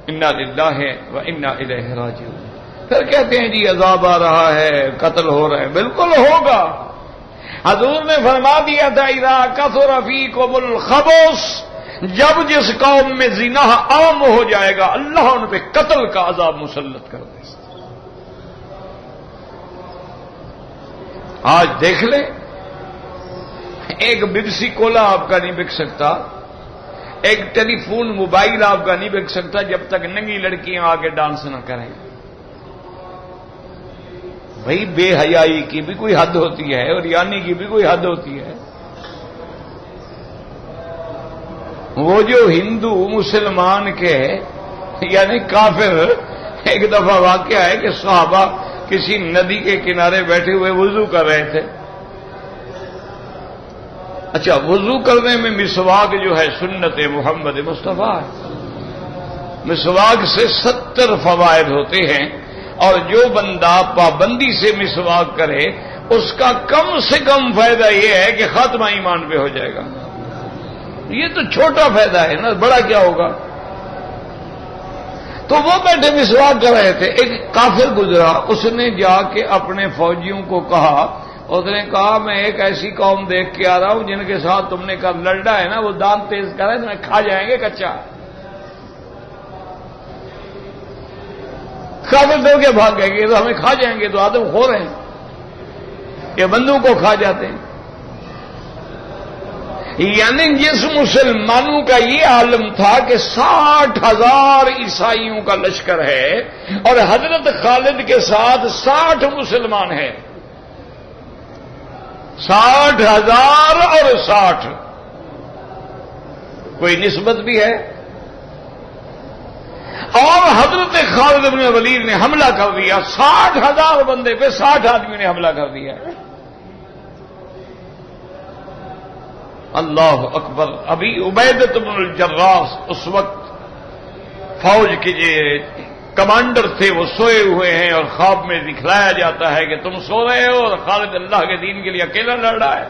انا للہ و انا الیہ راجعون۔ پھر کہتے ہیں جی عذاب آ رہا ہے، قتل ہو رہا ہے، بالکل ہوگا۔ حضور نے فرما دیا تھا اذا کثر فیکم الخبث، جب جس قوم میں زنا عام ہو جائے گا اللہ ان پہ قتل کا عذاب مسلط کر دے۔ آج دیکھ لیں، ایک بگسی کولا آپ کا نہیں بک سکتا، ایک ٹیلی فون موبائل آپ کا نہیں بک سکتا جب تک ننگی لڑکیاں آگے ڈانس نہ کریں۔ بھائی بے حیائی کی بھی کوئی حد ہوتی ہے اور یعنی کی بھی کوئی حد ہوتی ہے۔ وہ جو ہندو مسلمان کے یعنی کافر، ایک دفعہ واقعہ ہے کہ صحابہ کسی ندی کے کنارے بیٹھے ہوئے وضو کر رہے تھے۔ اچھا، وضو کرنے میں مسواک جو ہے سنت محمد مصطفیٰ ہے، مسواک سے 70 فوائد ہوتے ہیں، اور جو بندہ پابندی سے مسواک کرے اس کا کم سے کم فائدہ یہ ہے کہ خاتمہ ایمان پہ ہو جائے گا۔ یہ تو چھوٹا فائدہ ہے نا، بڑا کیا ہوگا؟ تو وہ بیٹھے مسواک کر رہے تھے، ایک کافر گزرا، اس نے جا کے اپنے فوجیوں کو کہا، اس نے کہا میں ایک ایسی قوم دیکھ کے آ رہا ہوں جن کے ساتھ تم نے کہا لڑنا ہے نا، وہ دانت تیز کر رہے ہیں، تمہیں کھا جائیں گے کچا۔ کافر دو کے بھاگ گئے کہ تو ہمیں کھا جائیں گے، تو آدم خور ہیں، یہ بندوں کو کھا جاتے ہیں۔ یعنی جس مسلمانوں کا یہ عالم تھا کہ 60,000 عیسائیوں کا لشکر ہے اور حضرت خالد کے ساتھ 60 مسلمان ہیں، 60,000 اور 60 کوئی نسبت بھی ہے۔ اور حضرت خالد بن ولید نے حملہ کر دیا، 60,000 بندے پہ 60 آدمیوں نے حملہ کر دیا۔ اللہ اکبر۔ ابھی عبیدہ بن الجراح اس وقت فوج کے کمانڈر تھے وہ سوئے ہوئے ہیں اور خواب میں دکھلایا جاتا ہے کہ تم سو رہے ہو اور خالد اللہ کے دین کے لیے اکیلا لڑ رہا ہے.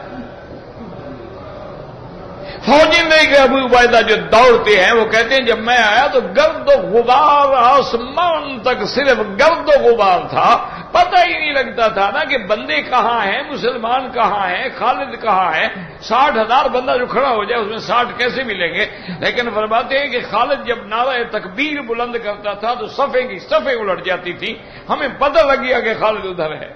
فوجی میں کہ ابو عبیدہ جو دوڑتے ہیں وہ کہتے ہیں جب میں آیا تو گرد و غبار آسمان تک صرف گرد و غبار تھا، پتہ ہی نہیں لگتا تھا نا کہ بندے کہاں ہیں، مسلمان کہاں ہیں، خالد کہاں ہے. 60,000 بندہ جو کھڑا ہو جائے اس میں 60 کیسے ملیں گے؟ لیکن فرماتے ہیں کہ خالد جب نعرہ تکبیر بلند کرتا تھا تو صفیں کی صفیں الٹ جاتی تھی، ہمیں پتہ لگ گیا کہ خالد ادھر ہے.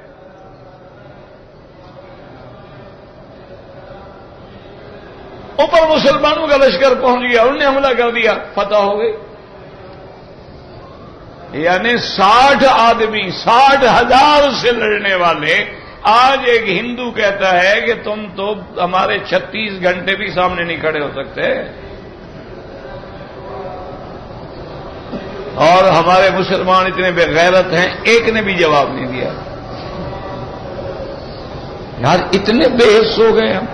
اوپر مسلمانوں کا لشکر پہنچ گیا، انہوں نے حملہ کر دیا، فتح ہو گئی. یعنی 60 آدمی 60,000 سے لڑنے والے، آج ایک ہندو کہتا ہے کہ تم تو ہمارے 36 گھنٹے بھی سامنے نہیں کھڑے ہو سکتے، اور ہمارے مسلمان اتنے بے غیرت ہیں، ایک نے بھی جواب نہیں دیا. یار اتنے بے حس ہو گئے ہم،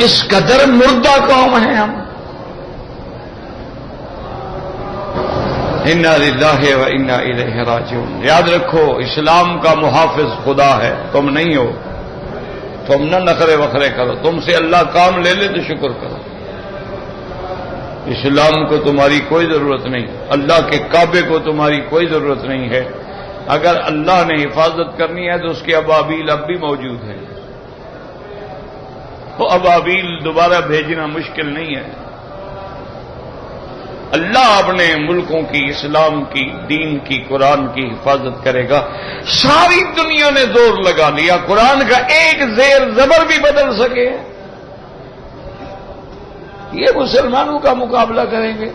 اس قدر مردہ قوم ہیں ہم. انا للہ و انا الیہ راجعون. یاد رکھو اسلام کا محافظ خدا ہے، تم نہیں ہو. تم نہ نخرے وخرے کرو، تم سے اللہ کام لے لے تو شکر کرو. اسلام کو تمہاری کوئی ضرورت نہیں، اللہ کے کعبے کو تمہاری کوئی ضرورت نہیں ہے. اگر اللہ نے حفاظت کرنی ہے تو اس کے ابابیل اب بھی موجود ہیں. وہ ابابیل دوبارہ بھیجنا مشکل نہیں ہے. اللہ اپنے ملکوں کی، اسلام کی، دین کی، قرآن کی حفاظت کرے گا. ساری دنیا نے زور لگا لیا قرآن کا ایک زیر زبر بھی بدل سکے. یہ مسلمانوں کا مقابلہ کریں گے.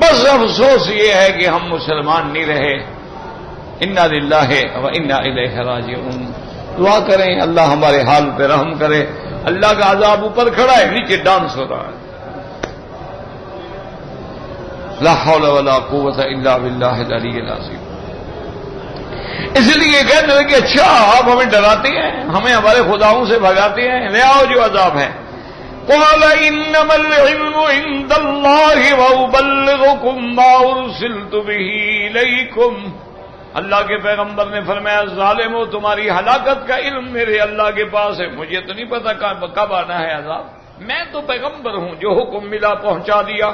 بس افسوس یہ ہے کہ ہم مسلمان نہیں رہے. انا للہ و انا الیہ راجعون. دعا کریں اللہ ہمارے حال پہ رحم کرے. اللہ کا عذاب اوپر کھڑا ہے، نیچے ڈانس ہو رہا ہے. لا حول ولا قوت الا باللہ العلی العظیم. اس لیے کہتے ہیں کہ اچھا آپ ہمیں ڈراتے ہیں، ہمیں ہمارے خداؤں سے بھگاتے ہیں، لے آؤ جو عذاب ہے. قال انما العلم عند اللہ وابلغکم ما ارسلت به الیکم. اللہ کے پیغمبر نے فرمایا ظالمو تمہاری ہلاکت کا علم میرے اللہ کے پاس ہے، مجھے تو نہیں پتا کب آنا ہے عذاب. میں تو پیغمبر ہوں، جو حکم ملا پہنچا دیا.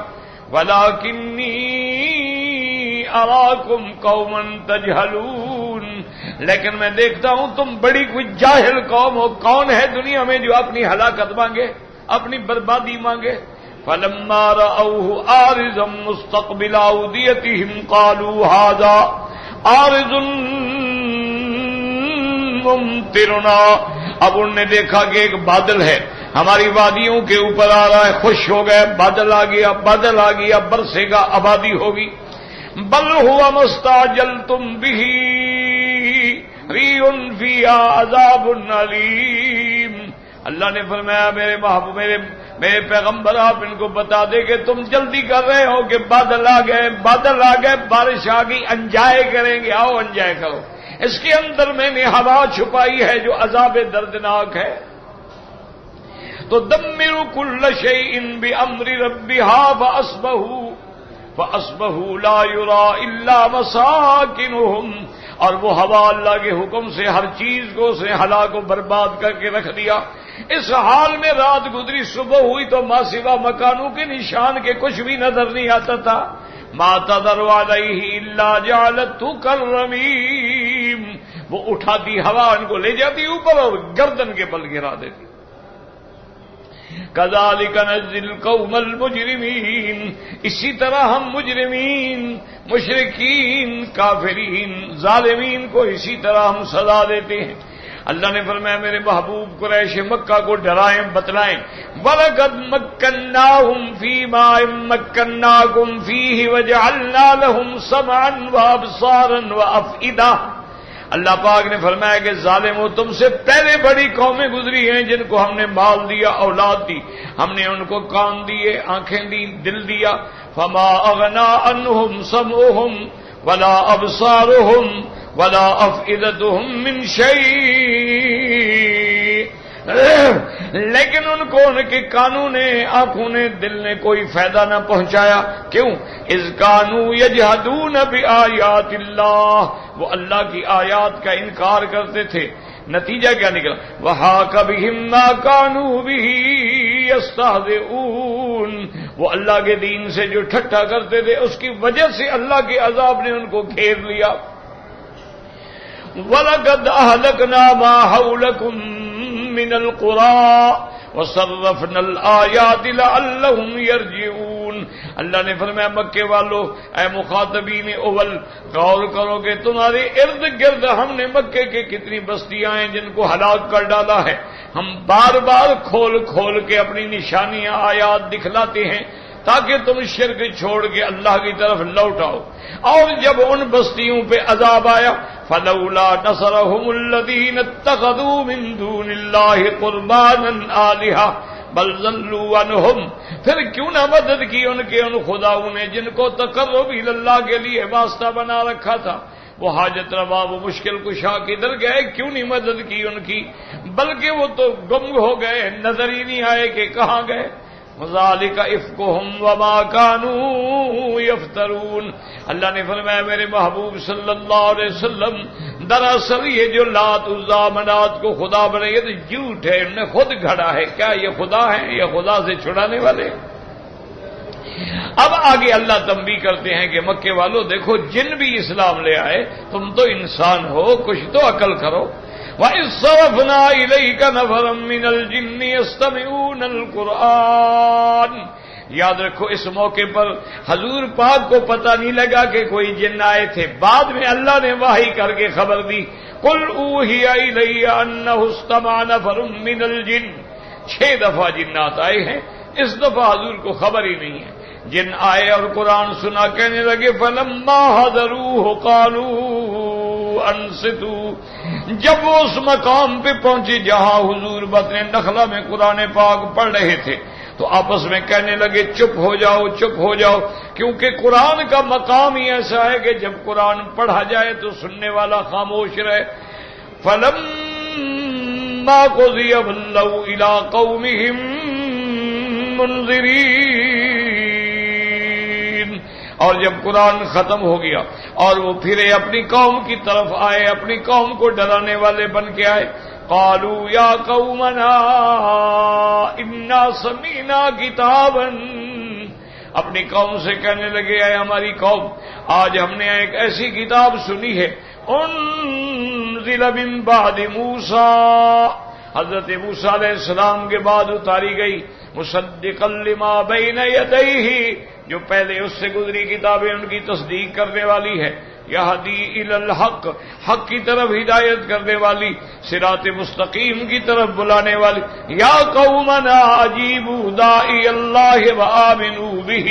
وَلَكِنِّي أَرَاكُمْ قَوْمًا تَجْهَلُونَ. لیکن میں دیکھتا ہوں تم بڑی کوئی جاہل قوم ہو. کون ہے دنیا میں جو اپنی ہلاکت مانگے، اپنی بربادی مانگے؟ فَلَمَّا رَأَوْهُ عَارِضًا مُسْتَقْبِلَ أَوْدِيَتِهِمْ قَالُوا هَذَا عَارِضٌ مُمْطِرُنَا. اب انہوں نے دیکھا کہ ایک بادل ہے ہماری وادیوں کے اوپر آ رہا ہے، خوش ہو گئے، بادل آ گیا، بادل آ گیا، برسے گا، آبادی ہوگی. بل ہوا مستعجلتم به ریح فیہا عذاب علیم. اللہ نے فرمایا میرے محبوب میرے پیغمبر آپ ان کو بتا دے کہ تم جلدی کر رہے ہو کہ بادل آ گئے، بادل آ گئے، بارش آ گئی، انجوائے کریں گے، آؤ انجوائے کرو. اس کے اندر میں نے ہوا چھپائی ہے جو عذاب دردناک ہے. تو دمر کل شیء بامر ربها فاصبحوا لا يرى الا مساکنهم. اور وہ ہوا اللہ کے حکم سے ہر چیز کو اس نے ہلاک و برباد کر کے رکھ دیا. اس حال میں رات گزری، صبح ہوئی تو ما سوا مکانوں کے نشان کے کچھ بھی نظر نہیں آتا تھا. ما تذر علیہ الا جعلته كالرمیم. وہ اٹھاتی ہوا ان کو لے جاتی اوپر اور گردن کے بل گرا دیتی. کذالک نجزی القوم المجرمین. اسی طرح ہم مجرمین، مشرکین، کافرین، ظالمین کو اسی طرح ہم سزا دیتے ہیں. اللہ نے فرمایا میرے محبوب قریش مکہ کو ڈرائیں بتلائیں. وَلَقَدْ مَكَّنَّاهُمْ فِي مَا مَكَّنَّاكُمْ فِيهِ وَجَعَلْنَا لَهُمْ سَمْعًا وَأَبْصَارًا وَأَفْئِدَةً. اللہ پاک نے فرمایا کہ ظالموں تم سے پہلے بڑی قومیں گزری ہیں جن کو ہم نے مال دیا، اولاد دی، ہم نے ان کو کان دیے، آنکھیں دی، دل دیا. فما اغنا عنہم سمعہم ولا ابصارہم ولا افئدتہم من شیء. لیکن ان کو ان کے کانوں نے، آنکھوں نے، دل نے کوئی فائدہ نہ پہنچایا. کیوں؟ اذ کانوا یجحدون بآیات اللہ، وہ اللہ کی آیات کا انکار کرتے تھے. نتیجہ کیا نکلا؟ وحاق بہم ما کانوا بہ یستہزئون، وہ اللہ کے دین سے جو ٹھٹھا کرتے تھے اس کی وجہ سے اللہ کے عذاب نے ان کو گھیر لیا. وَلَقَدْ أَهْلَكْنَا مَا حَوْلَكُمْ مِنَ الْقُرَىٰ وَصَرَّفْنَا الْآيَاتِ لَعَلَّهُمْ يَرْجِعُونَ. اللہ نے فرمایا مکے والو، اے مخاطبین اول، غور کرو کہ تمہارے ارد گرد ہم نے مکے کے کتنی بستیاں ہیں جن کو ہلاک کر ڈالا ہے. ہم بار بار کھول کھول کے اپنی نشانیاں آیات دکھلاتے ہیں تاکہ تم شرک چھوڑ کے اللہ کی طرف لوٹ آؤ. اور جب ان بستیوں پہ عذاب آیا، فلولا نصرهم الذين اتخذوا من دون الله قربانا آلهة بل ضلوا عنهم، پھر کیوں نہ مدد کی ان کے ان خداؤں نے جن کو تقرب اللہ کے لیے واسطہ بنا رکھا تھا. وہ حاجت روا، وہ مشکل کشا کدھر گئے؟ کیوں نہیں مدد کی ان کی؟ بلکہ وہ تو گم ہو گئے، نظر ہی نہیں آئے کہ کہاں گئے. وَذَلِكَ إِفْكُهُمْ وَمَا كَانُوا يَفْتَرُونَ. اللہ نے فرمایا میرے محبوب صلی اللہ علیہ وسلم، دراصل یہ جو لات عزا منات کو خدا بنے یہ تو جھوٹ ہے، انہوں نے خود گھڑا ہے. کیا یہ خدا ہے؟ یہ خدا سے چھڑانے والے. اب آگے اللہ تنبیہ کرتے ہیں کہ مکے والوں دیکھو، جن بھی اسلام لے آئے، تم تو انسان ہو، کچھ تو عقل کرو. وَإِذْ صَرَفْنَا إِلَيْكَ نَفَرًا مِّنَ الْجِنِّ يَسْتَمِعُونَ الْقُرْآنَ. یاد رکھو اس موقع پر حضور پاک کو پتہ نہیں لگا کہ کوئی جن آئے تھے، بعد میں اللہ نے وحی کر کے خبر دی. قُلْ أُوحِيَ إِلَيَّ أَنَّهُ اسْتَمَعَ نَفَرٌ مِّنَ الْجِنِّ. 6 دفعہ جنات آئے ہیں، اس دفعہ حضور کو خبر ہی نہیں ہے. جن آئے اور قرآن سنا، کہنے لگے فَلَمَّا حَضَرُوهُ قَالُوا انصتوا. جب وہ اس مقام پہ پہنچے جہاں حضور بطن نخلہ میں قرآن پاک پڑھ رہے تھے تو آپس میں کہنے لگے چپ ہو جاؤ، چپ ہو جاؤ، کیونکہ قرآن کا مقام ہی ایسا ہے کہ جب قرآن پڑھا جائے تو سننے والا خاموش رہے. فَلَمَّا قُضِيَ وَلَّوْا إِلَىٰ قَوْمِهِم مُنذِرِينَ. اور جب قرآن ختم ہو گیا اور وہ پھرے اپنی قوم کی طرف آئے، اپنی قوم کو ڈرانے والے بن کے آئے. قالوا یا قومنا انا سمعنا کتابا. اپنی قوم سے کہنے لگے اے ہماری قوم، آج ہم نے ایک ایسی کتاب سنی ہے انزل من بعد موسیٰ، حضرت موسیٰ علیہ السلام کے بعد اتاری گئی، مصدقا لما بین یدیہ، جو پہلے اس سے گزری کتابیں ان کی تصدیق کرنے والی ہے. یہدی الی الحق، حق کی طرف ہدایت کرنے والی، صراط مستقیم کی طرف بلانے والی. یا قومنا اجیبوا داعی اللہ وآمنوا بہ.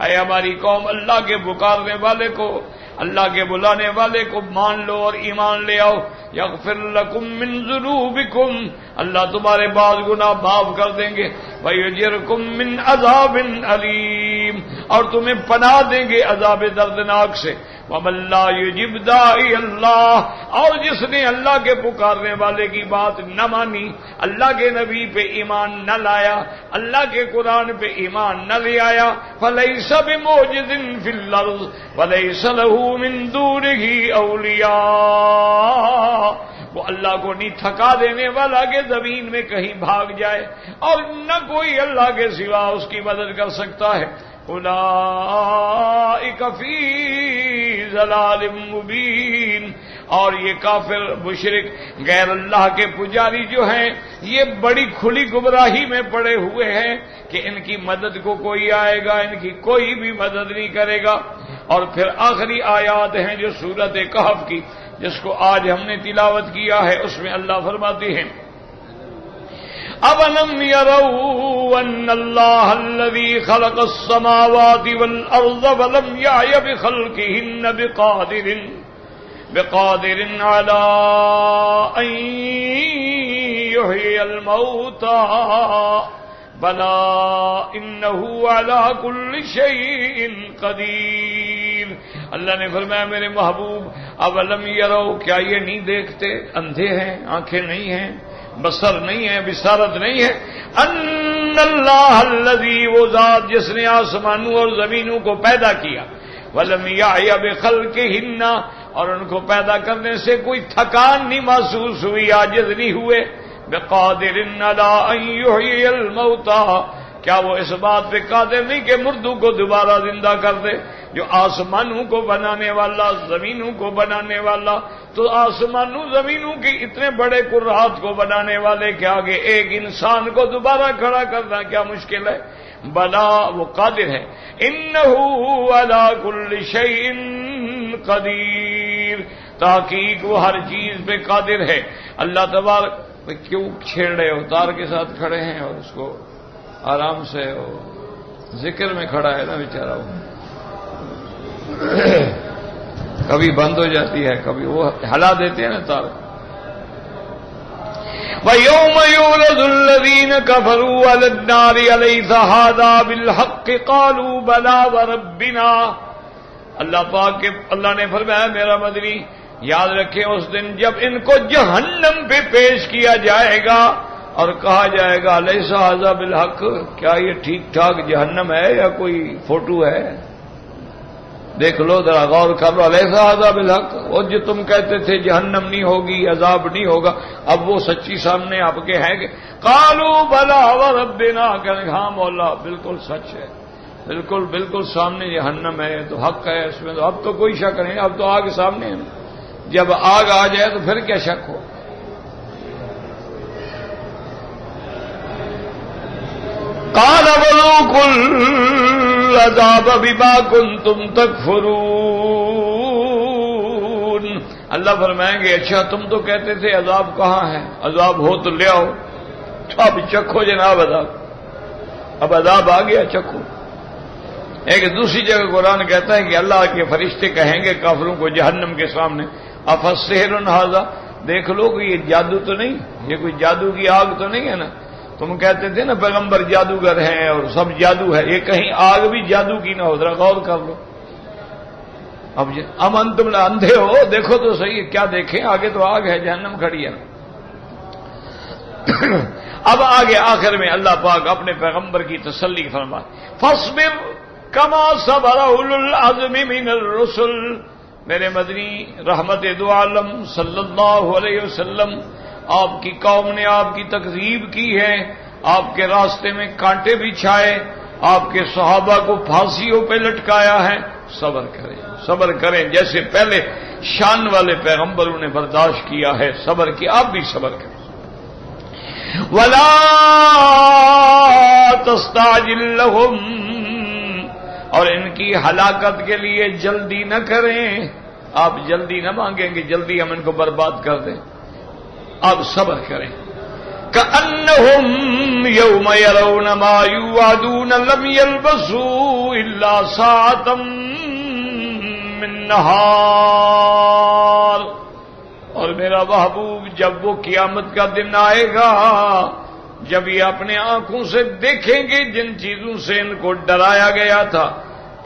اے ہماری قوم، اللہ کے پکارنے والے کو، اللہ کے بلانے والے کو مان لو اور ایمان لے آؤ. یغفر لکم من ذنوبکم، اللہ تمہارے بعض گناہ معاف کر دیں گے. ویجرکم من عذاب علیم، اور تمہیں پناہ دیں گے عذاب دردناک سے. ومن لا یجب داعی اللہ، اور جس نے اللہ کے پکارنے والے کی بات نہ مانی، اللہ کے نبی پہ ایمان نہ لایا، اللہ کے قرآن پہ ایمان نہ لے آیا، فلیس بمعجز فی الارض ولیس لہ من دونہ اولیاء. وہ اللہ کو نہیں تھکا دینے والا کہ زمین میں کہیں بھاگ جائے، اور نہ کوئی اللہ کے سوا اس کی مدد کر سکتا ہے. اولئک فی ضلال مبین. اور یہ کافر مشرک غیر اللہ کے پجاری جو ہیں، یہ بڑی کھلی گمراہی میں پڑے ہوئے ہیں کہ ان کی مدد کو کوئی آئے گا، ان کی کوئی بھی مدد نہیں کرے گا. اور پھر آخری آیات ہیں جو سورۃ کہف کی، جس کو آج ہم نے تلاوت کیا ہے، اس میں اللہ فرماتے ہیں أَوَلَمْ يَرَوْا أَنَّ اللَّهَ الَّذِي خَلَقَ السَّمَاوَاتِ وَالْأَرْضَ وَلَمْ يَعْيَ بِخَلْقِهِنَّ بِقَادِرٍ عَلَىٰ أَن يُحْيِيَ الْمَوْتَىٰ بَلَىٰ إِنَّهُ عَلَىٰ كُلِّ شَيْءٍ قَدِيرٌ. اللہ نے فرمایا میرے محبوب اولم یرو، کیا یہ نہیں دیکھتے؟ اندھے ہیں، آنکھیں نہیں ہیں؟ بصر نہیں ہے، بصارت نہیں ہے. ان اللہ الذی، وہ ذات جس نے آسمانوں اور زمینوں کو پیدا کیا، ولم یعی بخلقہن، اور ان کو پیدا کرنے سے کوئی تھکان نہیں محسوس ہوئی، عاجز نہیں ہوئے. بقادر علی ان یحیی الموتى، کیا وہ اس بات پہ قادر نہیں کہ مردوں کو دوبارہ زندہ کر دے؟ جو آسمانوں کو بنانے والا، زمینوں کو بنانے والا، تو آسمانوں زمینوں کی اتنے بڑے کرات کو بنانے والے کے آگے ایک انسان کو دوبارہ کھڑا کرنا کیا مشکل ہے؟ بلا، وہ قادر ہے. انہ علی کل شیء قدیر، تحقیق وہ ہر چیز پہ قادر ہے. اللہ تبارک، کیوں چھیڑ رہے ہو؟ تار کے ساتھ کھڑے ہیں اور اس کو آرام سے ذکر میں کھڑا ہے نا بیچارہ، کبھی بند ہو جاتی ہے، کبھی وہ ہلا دیتے ہیں نا تار. وَيَوْمَ يُعْرَضُ الَّذِينَ كَفَرُوا عَلَى النَّارِ أَلَيْسَ هَذَا بِالْحَقِّ قَالُوا بَلَىٰ وَرَبِّنَا. اللہ پاک کے اللہ نے فرمایا میرا مدنی یاد رکھیں اس دن جب ان کو جہنم پہ پیش کیا جائے گا اور کہا جائے گا الیس ھذا بالحق، کیا یہ ٹھیک ٹھاک جہنم ہے یا کوئی فوٹو ہے؟ دیکھ لو ذرا غور کر لو، الیس ھذا بالحق. وہ جو تم کہتے تھے جہنم نہیں ہوگی، عذاب نہیں ہوگا، اب وہ سچی سامنے آپ کے ہے کہ قالوا بلا وربنا، کہنے ہاں مولا بالکل سچ ہے، بالکل بالکل سامنے جہنم ہے، تو حق ہے اس میں، تو اب تو کوئی شک نہیں، اب تو آگ سامنے ہے. جب آگ آ جائے تو پھر کیا شک ہو؟ قال وذوقوا العذاب بما كنتم تكفرون. اللہ فرمائیں گے اچھا تم تو کہتے تھے عذاب کہاں ہے، عذاب ہو تو لے آؤ، تو اب چکھو جناب عذاب، اب عذاب آ گیا چکھو. ایک دوسری جگہ قرآن کہتا ہے کہ اللہ کے فرشتے کہیں گے کافروں کو جہنم کے سامنے افسحر ھذا، دیکھ لو کہ یہ جادو تو نہیں، یہ کوئی جادو کی آگ تو نہیں ہے نا؟ تم کہتے تھے نا پیغمبر جادوگر ہیں اور سب جادو ہے، یہ کہیں آگ بھی جادو کی نہ ہو، ذرا غور کر لو. اب امن تم اندھے ہو، دیکھو تو صحیح کیا دیکھیں، آگے تو آگ ہے، جہنم کھڑی ہے. اب آگے آخر میں اللہ پاک اپنے پیغمبر کی تسلی فرمائے، فاصبر کما صبر اولو العزم من الرسل. میرے مدنی رحمت دو عالم صلی اللہ علیہ وسلم، آپ کی قوم نے آپ کی تکذیب کی ہے، آپ کے راستے میں کانٹے بچھائے، آپ کے صحابہ کو پھانسیوں پہ لٹکایا ہے. صبر کریں، صبر کریں، جیسے پہلے شان والے پیغمبروں نے برداشت کیا ہے صبر کی، آپ بھی صبر کریں. وَلَا تَسْتَعْجِل لَّهُمْ، اور ان کی ہلاکت کے لیے جلدی نہ کریں، آپ جلدی نہ مانگیں گے جلدی ہم ان کو برباد کر دیں، آپ صبر کریں. كأنهم يوم يرون ما يوعدون لم يلبثوا إلا ساعة من نهار. اور میرا محبوب جب وہ قیامت کا دن آئے گا، جب یہ اپنے آنکھوں سے دیکھیں گے جن چیزوں سے ان کو ڈرایا گیا تھا،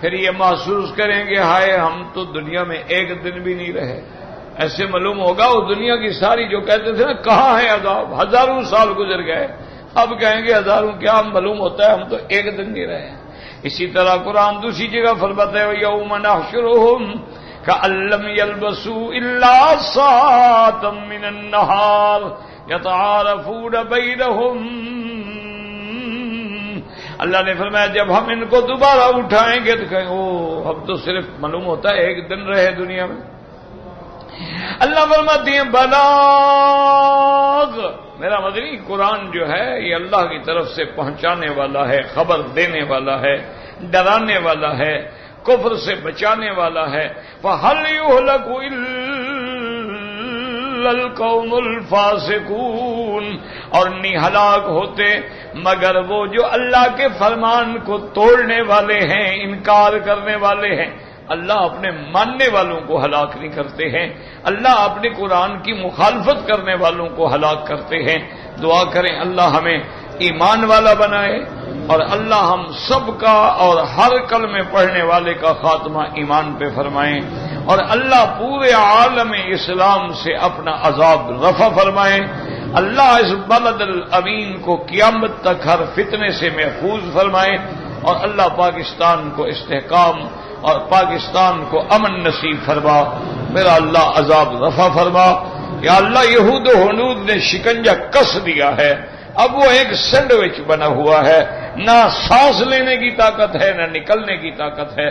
پھر یہ محسوس کریں گے ہائے ہم تو دنیا میں ایک دن بھی نہیں رہے. ایسے معلوم ہوگا وہ دنیا کی ساری جو کہتے تھے نا کہاں ہے عذاب، ہزاروں سال گزر گئے، اب کہیں گے ہزاروں کیا معلوم ہوتا ہے ہم تو ایک دن نہیں رہے. اسی طرح قرآن دوسری جگہ فرماتا ہے یوم نحشرهم کأن لم يلبثوا إلا ساعة من النهار يتعارفون بينهم. اللہ نے فرمایا جب ہم ان کو دوبارہ اٹھائیں گے تو کہیں او اب تو صرف معلوم ہوتا ہے ایک دن رہے دنیا میں. اللہ فرماتے ہیں بلاغ، میرا مدنی قرآن جو ہے یہ اللہ کی طرف سے پہنچانے والا ہے، خبر دینے والا ہے، ڈرانے والا ہے، کفر سے بچانے والا ہے. فَهَلْ يُهْلَكُ إِلَّا الْقَوْمُ الْفَاسِقُونَ، اور نہیں ہلاک ہوتے مگر وہ جو اللہ کے فرمان کو توڑنے والے ہیں، انکار کرنے والے ہیں. اللہ اپنے ماننے والوں کو ہلاک نہیں کرتے ہیں، اللہ اپنے قرآن کی مخالفت کرنے والوں کو ہلاک کرتے ہیں. دعا کریں اللہ ہمیں ایمان والا بنائے اور اللہ ہم سب کا اور ہر کلمے پڑھنے والے کا خاتمہ ایمان پہ فرمائیں، اور اللہ پورے عالم اسلام سے اپنا عذاب رفع فرمائیں. اللہ اس بلد الامین کو قیامت تک ہر فتنے سے محفوظ فرمائے، اور اللہ پاکستان کو استحکام اور پاکستان کو امن نصیب فرما۔ میرا اللہ عذاب رفع فرما۔ یا اللہ یہود و ہنود نے شکنجہ کس دیا ہے، اب وہ ایک سینڈوچ بنا ہوا ہے، نہ سانس لینے کی طاقت ہے نہ نکلنے کی طاقت ہے،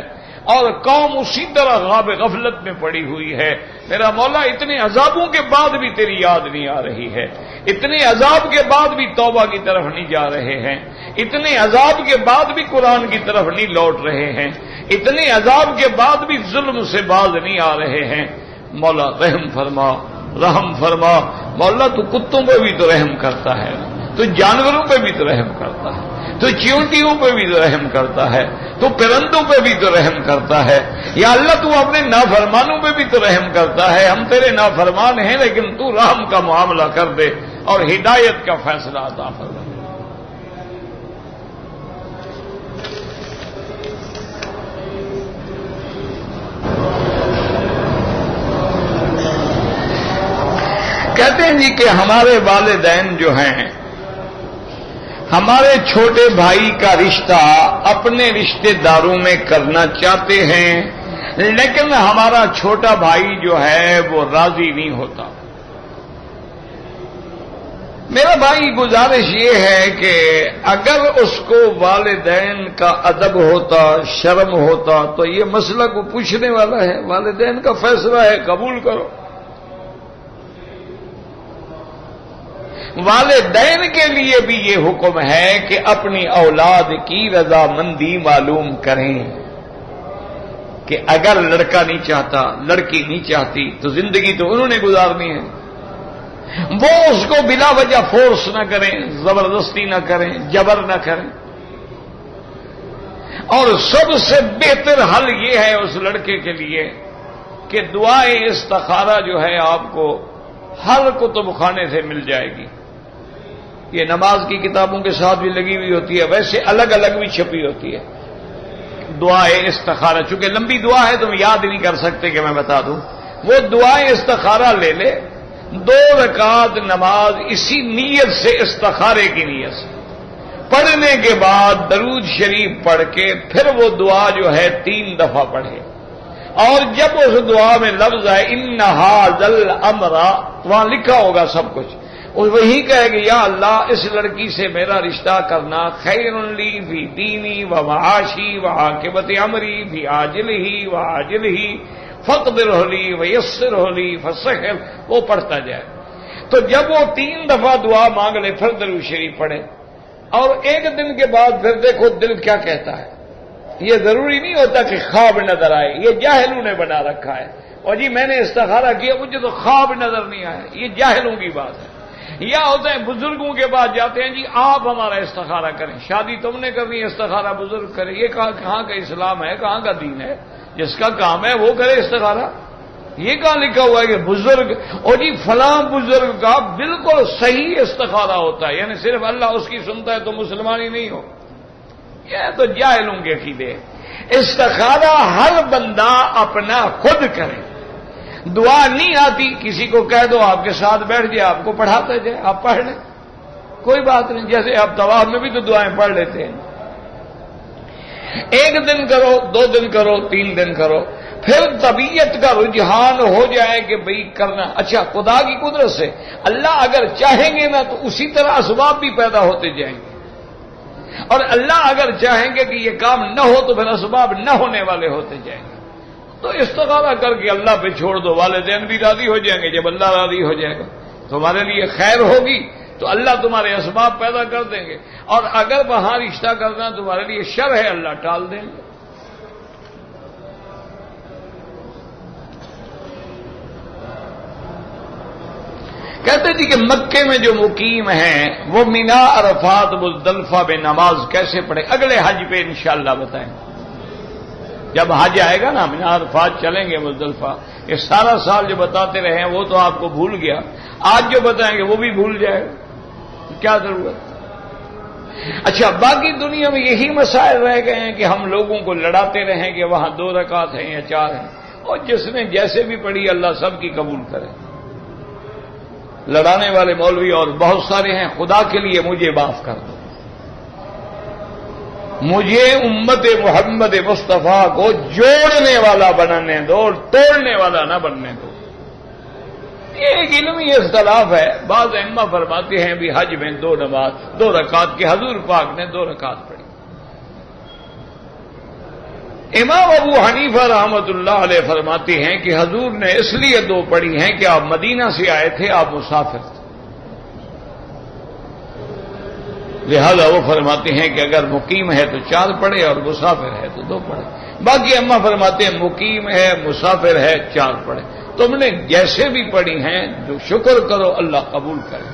اور قوم اسی طرح غاب غفلت میں پڑی ہوئی ہے۔ میرا مولا اتنے عذابوں کے بعد بھی تیری یاد نہیں آ رہی ہے، اتنے عذاب کے بعد بھی توبہ کی طرف نہیں جا رہے ہیں، اتنے عذاب کے بعد بھی قرآن کی طرف نہیں لوٹ رہے ہیں، اتنے عذاب کے بعد بھی ظلم سے باز نہیں آ رہے ہیں۔ مولا رحم فرما، رحم فرما۔ مولا تو کتوں پہ بھی تو رحم کرتا ہے، تو جانوروں پہ بھی تو رحم کرتا ہے، تو چیونٹیوں پہ بھی تو رحم کرتا ہے، تو پرندوں پہ بھی تو رحم کرتا ہے۔ یا اللہ تو اپنے نافرمانوں پہ بھی تو رحم کرتا ہے، ہم تیرے نافرمان ہیں لیکن تو رحم کا معاملہ کر دے اور ہدایت کا فیصلہ عطا فرما۔ کہتے ہیں جی کہ ہمارے والدین جو ہیں ہمارے چھوٹے بھائی کا رشتہ اپنے رشتہ داروں میں کرنا چاہتے ہیں، لیکن ہمارا چھوٹا بھائی جو ہے وہ راضی نہیں ہوتا۔ میرا بھائی گزارش یہ ہے کہ اگر اس کو والدین کا ادب ہوتا، شرم ہوتا، تو یہ مسئلہ کو پوچھنے والا ہے، والدین کا فیصلہ ہے، قبول کرو۔ والدین کے لیے بھی یہ حکم ہے کہ اپنی اولاد کی رضامندی معلوم کریں کہ اگر لڑکا نہیں چاہتا، لڑکی نہیں چاہتی، تو زندگی تو انہوں نے گزارنی ہے، وہ اس کو بلا وجہ فورس نہ کریں، زبردستی نہ کریں، جبر نہ کریں۔ اور سب سے بہتر حل یہ ہے اس لڑکے کے لیے کہ دعائے استخارہ جو ہے آپ کو ہر کتب خانے سے مل جائے گی، یہ نماز کی کتابوں کے ساتھ بھی لگی ہوئی ہوتی ہے، ویسے الگ الگ بھی چھپی ہوتی ہے دعائے استخارہ۔ چونکہ لمبی دعا ہے تم یاد نہیں کر سکتے کہ میں بتا دوں، وہ دعائے استخارہ لے لے، 2 رکعت نماز اسی نیت سے، استخارے کی نیت سے پڑھنے کے بعد درود شریف پڑھ کے پھر وہ دعا جو ہے 3 دفعہ پڑھے، اور جب اس دعا میں لفظ ہے ان ھذا الامر، وہاں لکھا ہوگا سب کچھ، وہی کہے کہ یا اللہ اس لڑکی سے میرا رشتہ کرنا خیر لی فی دینی و معاشی و عاقبت امری فی عاجلہ و عاجلہ فاقدرہ لی ویسرہ لی فسہل، وہ پڑھتا جائے۔ تو جب وہ 3 دفعہ دعا مانگ لے پھر درود شریف پڑھے، اور 1 دن کے بعد پھر دیکھو دل کیا کہتا ہے۔ یہ ضروری نہیں ہوتا کہ خواب نظر آئے، یہ جاہلوں نے بنا رکھا ہے، اور جی میں نے استخارہ کیا مجھے تو خواب نظر نہیں آیا، یہ جاہلوں کی بات ہے۔ یا ہوتے ہیں بزرگوں کے پاس جاتے ہیں، جی آپ ہمارا استخارہ کریں، شادی تم نے کرنی، استخارہ بزرگ کرے، یہ کہاں کا اسلام ہے، کہاں کا دین ہے؟ جس کا کام ہے وہ کرے استخارہ، یہ کہاں لکھا ہوا ہے کہ بزرگ، اور جی فلاں بزرگ کا بالکل صحیح استخارہ ہوتا ہے، یعنی صرف اللہ اس کی سنتا ہے تو مسلمان ہی نہیں ہو، یہ تو جاہلوں کے عقیدے۔ استخارہ ہر بندہ اپنا خود کرے، دعا نہیں آتی کسی کو کہہ دو آپ کے ساتھ بیٹھ جائے، آپ کو پڑھاتا جائے، آپ پڑھ لیں، کوئی بات نہیں، جیسے آپ طواف میں بھی تو دعائیں پڑھ لیتے ہیں۔ 1 دن کرو، 2 دن کرو، 3 دن کرو، پھر طبیعت کا رجحان ہو جائے کہ بھئی کرنا۔ اچھا خدا کی قدرت سے اللہ اگر چاہیں گے نا تو اسی طرح اسباب بھی پیدا ہوتے جائیں گے، اور اللہ اگر چاہیں گے کہ یہ کام نہ ہو تو پھر اسباب نہ ہونے والے ہوتے جائیں گے۔ تو استخارہ کر کے اللہ پہ چھوڑ دو، والدین بھی راضی ہو جائیں گے، جب اللہ راضی ہو جائے گا تمہارے لیے خیر ہوگی تو اللہ تمہارے اسباب پیدا کر دیں گے، اور اگر وہاں رشتہ کرنا تمہارے لیے شر ہے اللہ ٹال دیں گے۔ کہتے تھے کہ مکے میں جو مقیم ہیں وہ مینا، عرفات، مزدلفہ میں نماز کیسے پڑھے، اگلے حج پہ انشاءاللہ بتائیں گے۔ جب حج آئے گا نا، مینا عرفات چلیں گے مزدلفہ، یہ سارا سال جو بتاتے رہے ہیں وہ تو آپ کو بھول گیا، آج جو بتائیں گے وہ بھی بھول جائے گا، کیا ضرورت۔ اچھا باقی دنیا میں یہی مسائل رہ گئے ہیں کہ ہم لوگوں کو لڑاتے رہیں کہ وہاں 2 رکعت ہیں یا 4 ہیں، اور جس نے جیسے بھی پڑھی اللہ سب کی قبول کرے۔ لڑانے والے مولوی اور بہت سارے ہیں، خدا کے لیے مجھے معاف کر دو، مجھے امت محمد مصطفیٰ کو جوڑنے والا بنانے دو اور توڑنے والا نہ بننے دو۔ یہ ایک علمی اختلاف ہے، بعض ائمہ فرماتے ہیں بھی حج میں 2 نماز 2 رکعت کی، حضور پاک نے 2 رکعت پڑھی۔ امام ابو حنیفہ رحمۃ اللہ علیہ فرماتے ہیں کہ حضور نے اس لیے 2 پڑھی ہیں کہ آپ مدینہ سے آئے تھے، آپ مسافر تھے، لہذا وہ فرماتے ہیں کہ اگر مقیم ہے تو 4 پڑھے اور مسافر ہے تو 2 پڑھے۔ باقی اماں فرماتے ہیں مقیم ہے مسافر ہے 4 پڑھے۔ تم نے جیسے بھی پڑھی ہیں جو شکر کرو اللہ قبول کرے،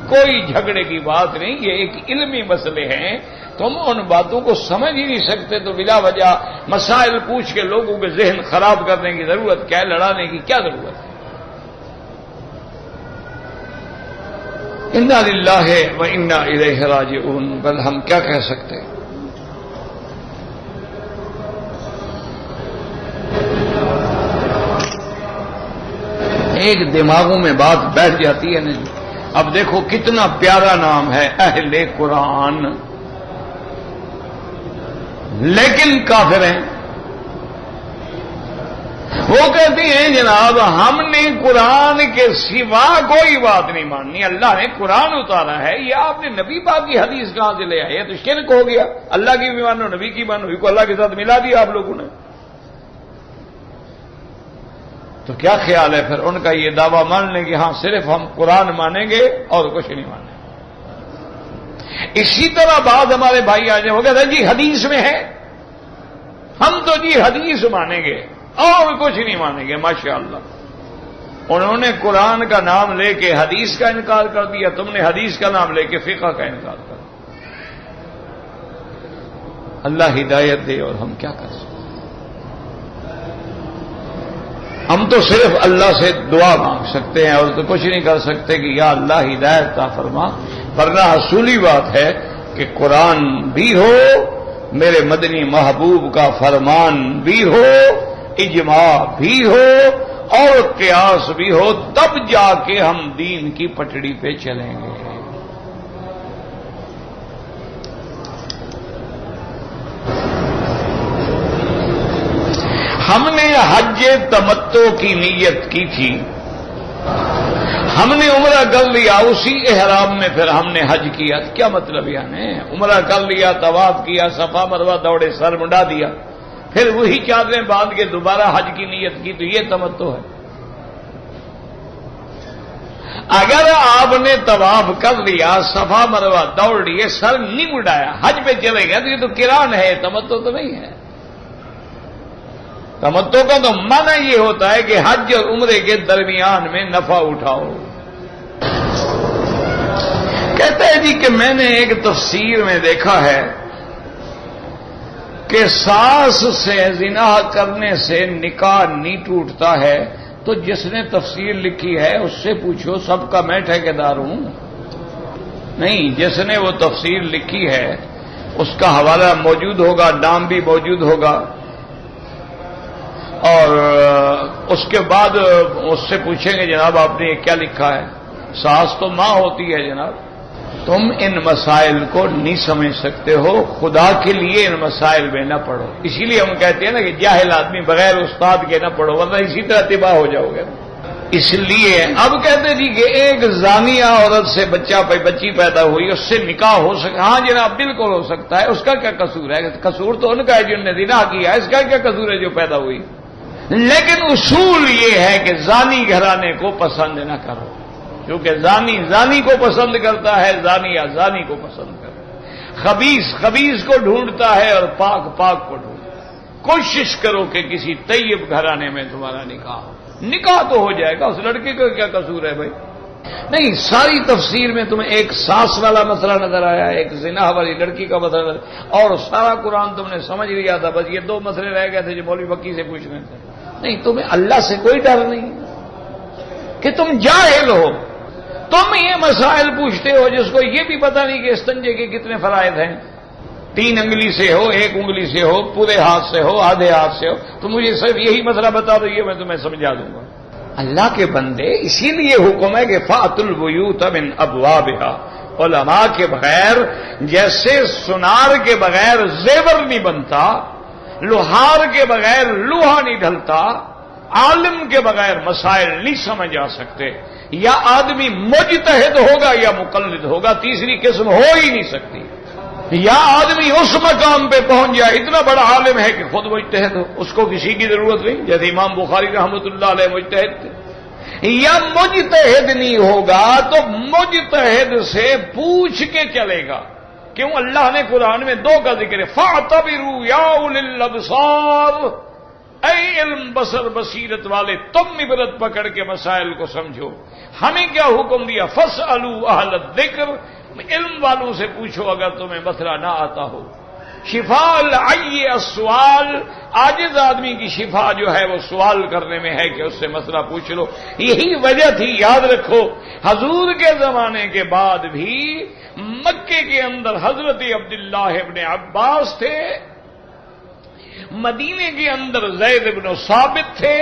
کوئی جھگڑے کی بات نہیں، یہ ایک علمی مسئلے ہیں، تم ان باتوں کو سمجھ ہی نہیں سکتے تو بلا وجہ مسائل پوچھ کے لوگوں کے ذہن خراب کرنے کی ضرورت کیا ہے، لڑانے کی کیا ضرورت ہے؟ انا للہ و انا الیہ راجعون، بل ہم کیا کہہ سکتے ہیں؟ ایک دماغوں میں بات بیٹھ جاتی ہے نہیں۔ اب دیکھو کتنا پیارا نام ہے اہل قرآن، لیکن کافر ہیں۔ وہ کہتے ہیں جناب ہم نے قرآن کے سوا کوئی بات نہیں ماننی، اللہ نے قرآن اتارا ہے، یہ آپ نے نبی پاک کی حدیث کہاں سے لے آئے؟ یہ تو شرک ہو گیا، اللہ کی بھی مانو نبی کی مانو، کو اللہ کے ساتھ ملا دیا آپ لوگوں نے۔ تو کیا خیال ہے پھر ان کا یہ دعویٰ مان لیں کہ ہاں صرف ہم قرآن مانیں گے اور کچھ نہیں مانیں گے؟ اسی طرح بعض ہمارے بھائی آ جائیں، وہ کہتے ہیں جی حدیث میں ہے، ہم تو جی حدیث مانیں گے اور کچھ نہیں مانیں گے۔ ماشاءاللہ انہوں نے قرآن کا نام لے کے حدیث کا انکار کر دیا، تم نے حدیث کا نام لے کے فقہ کا انکار کر دیا۔ اللہ ہدایت دے اور ہم کیا کر سکتے؟ ہم تو صرف اللہ سے دعا مانگ سکتے ہیں اور تو کچھ نہیں کر سکتے کہ یا اللہ ہدایت عطا فرما، ورنہ اصولی بات ہے کہ قرآن بھی ہو، میرے مدنی محبوب کا فرمان بھی ہو، اجماع بھی ہو اور قیاس بھی ہو، تب جا کے ہم دین کی پٹڑی پہ چلیں گے۔ ہم نے حج تمتع کی نیت کی تھی، ہم نے عمرہ کر لیا، اسی احرام میں پھر ہم نے حج کیا، کیا مطلب یعنی عمرہ کر لیا، طواف کیا، صفا مروہ دوڑے، سر منڈا دیا، پھر وہی چادریں باندھ کے دوبارہ حج کی نیت کی، تو یہ تمتع ہے؟ اگر آپ نے طواف کر لیا، صفا مروہ دوڑ لیے، سر نہیں مڈایا، حج پہ چلے گئے تو یہ تو قران ہے، تمتع تو نہیں ہے۔ تمتع کا تو معنی یہ ہوتا ہے کہ حج اور عمرے کے درمیان میں نفع اٹھاؤ۔ کہتا ہے جی کہ میں نے ایک تفسیر میں دیکھا ہے کہ ساس سے زنا کرنے سے نکاح نہیں ٹوٹتا ہے، تو جس نے تفسیر لکھی ہے اس سے پوچھو، سب کا میں ٹھیکیدار ہوں؟ نہیں، جس نے وہ تفسیر لکھی ہے اس کا حوالہ موجود ہوگا، نام بھی موجود ہوگا، اور اس کے بعد اس سے پوچھیں گے جناب آپ نے یہ کیا لکھا ہے؟ ساس تو ماں ہوتی ہے جناب، تم ان مسائل کو نہیں سمجھ سکتے ہو، خدا کے لیے ان مسائل میں نہ پڑھو۔ اسی لیے ہم کہتے ہیں نا کہ جاہل آدمی بغیر استاد کے نہ پڑھو، ورنہ اسی طرح تباہ ہو جاؤ گے۔ اس لیے اب کہتے جی کہ ایک زانیہ عورت سے بچی پیدا ہوئی، اس سے نکاح ہو سکتا، ہاں جناب بالکل ہو سکتا ہے، اس کا کیا قصور ہے؟ قصور تو ان کا ہے جن نے زنا کیا، اس کا کیا قصور ہے جو پیدا ہوئی؟ لیکن اصول یہ ہے کہ زانی گھرانے کو پسند نہ کرو، کیونکہ زانی کو پسند کرتا ہے، زانیہ زانی کو پسند کرتا ہے، خبیث کو ڈھونڈتا ہے اور پاک کو ڈھونڈتا ہے۔ کوشش کرو کہ کسی طیب گھرانے میں تمہارا نکاح تو ہو جائے گا، اس لڑکے کا کیا قصور ہے بھائی؟ نہیں، ساری تفسیر میں تمہیں ایک ساس والا مسئلہ نظر آیا، ایک زنا والی لڑکی کا مسئلہ نظر، اور سارا قرآن تم نے سمجھ لیا تھا، بس یہ 2 مسئلے رہ گئے تھے جو مولوی بکی سے پوچھنے تھے۔ نہیں، تمہیں اللہ سے کوئی ڈر نہیں کہ تم جاہل ہو، تم یہ مسائل پوچھتے ہو جس کو یہ بھی پتہ نہیں کہ استنجے کے کتنے فرائض ہیں، 3 انگلی سے ہو، 1 انگلی سے ہو، پورے ہاتھ سے ہو، آدھے ہاتھ سے ہو، تو مجھے صرف یہی مسئلہ بتا دو، یہ میں تمہیں سمجھا دوں گا۔ اللہ کے بندے، اسی لیے حکم ہے کہ فَأْتُوا الْبُيُوتَ مِنْ أَبْوَابِهَا، علماء کے بغیر، جیسے سنار کے بغیر زیور نہیں بنتا، لوہار کے بغیر لوہا نہیں ڈھلتا، عالم کے بغیر مسائل نہیں سمجھ آ سکتے، یا آدمی مجتہد ہوگا یا مقلد ہوگا، تیسری قسم ہو ہی نہیں سکتی۔ یا آدمی اس مقام پہ پہنچ جائے اتنا بڑا عالم ہے کہ خود مجتہد ہو، اس کو کسی کی ضرورت نہیں، جیسے امام بخاری رحمۃ اللہ علیہ مجتہد تھے۔ یا مجتہد نہیں ہوگا تو مجتہد سے پوچھ کے چلے گا، کیوں؟ اللہ نے قرآن میں دو کا ذکر ہے، فَاعْتَبِرُوا يَا أُولِي الْأَبْصَارِ، اے علم بصر بصیرت والے، تم عبرت پکڑ کے مسائل کو سمجھو۔ ہمیں کیا حکم دیا؟ فَاسْأَلُوا أَهْلَ الذِّكْرِ، علم والوں سے پوچھو اگر تمہیں مسئلہ نہ آتا ہو۔ شفاء العی السؤال، عاجز آدمی کی شفا جو ہے وہ سوال کرنے میں ہے کہ اس سے مسئلہ پوچھ لو۔ یہی وجہ تھی، یاد رکھو، حضور کے زمانے کے بعد بھی مکے کے اندر حضرت عبداللہ ابن عباس تھے، مدینے کے اندر زید ابن ثابت تھے،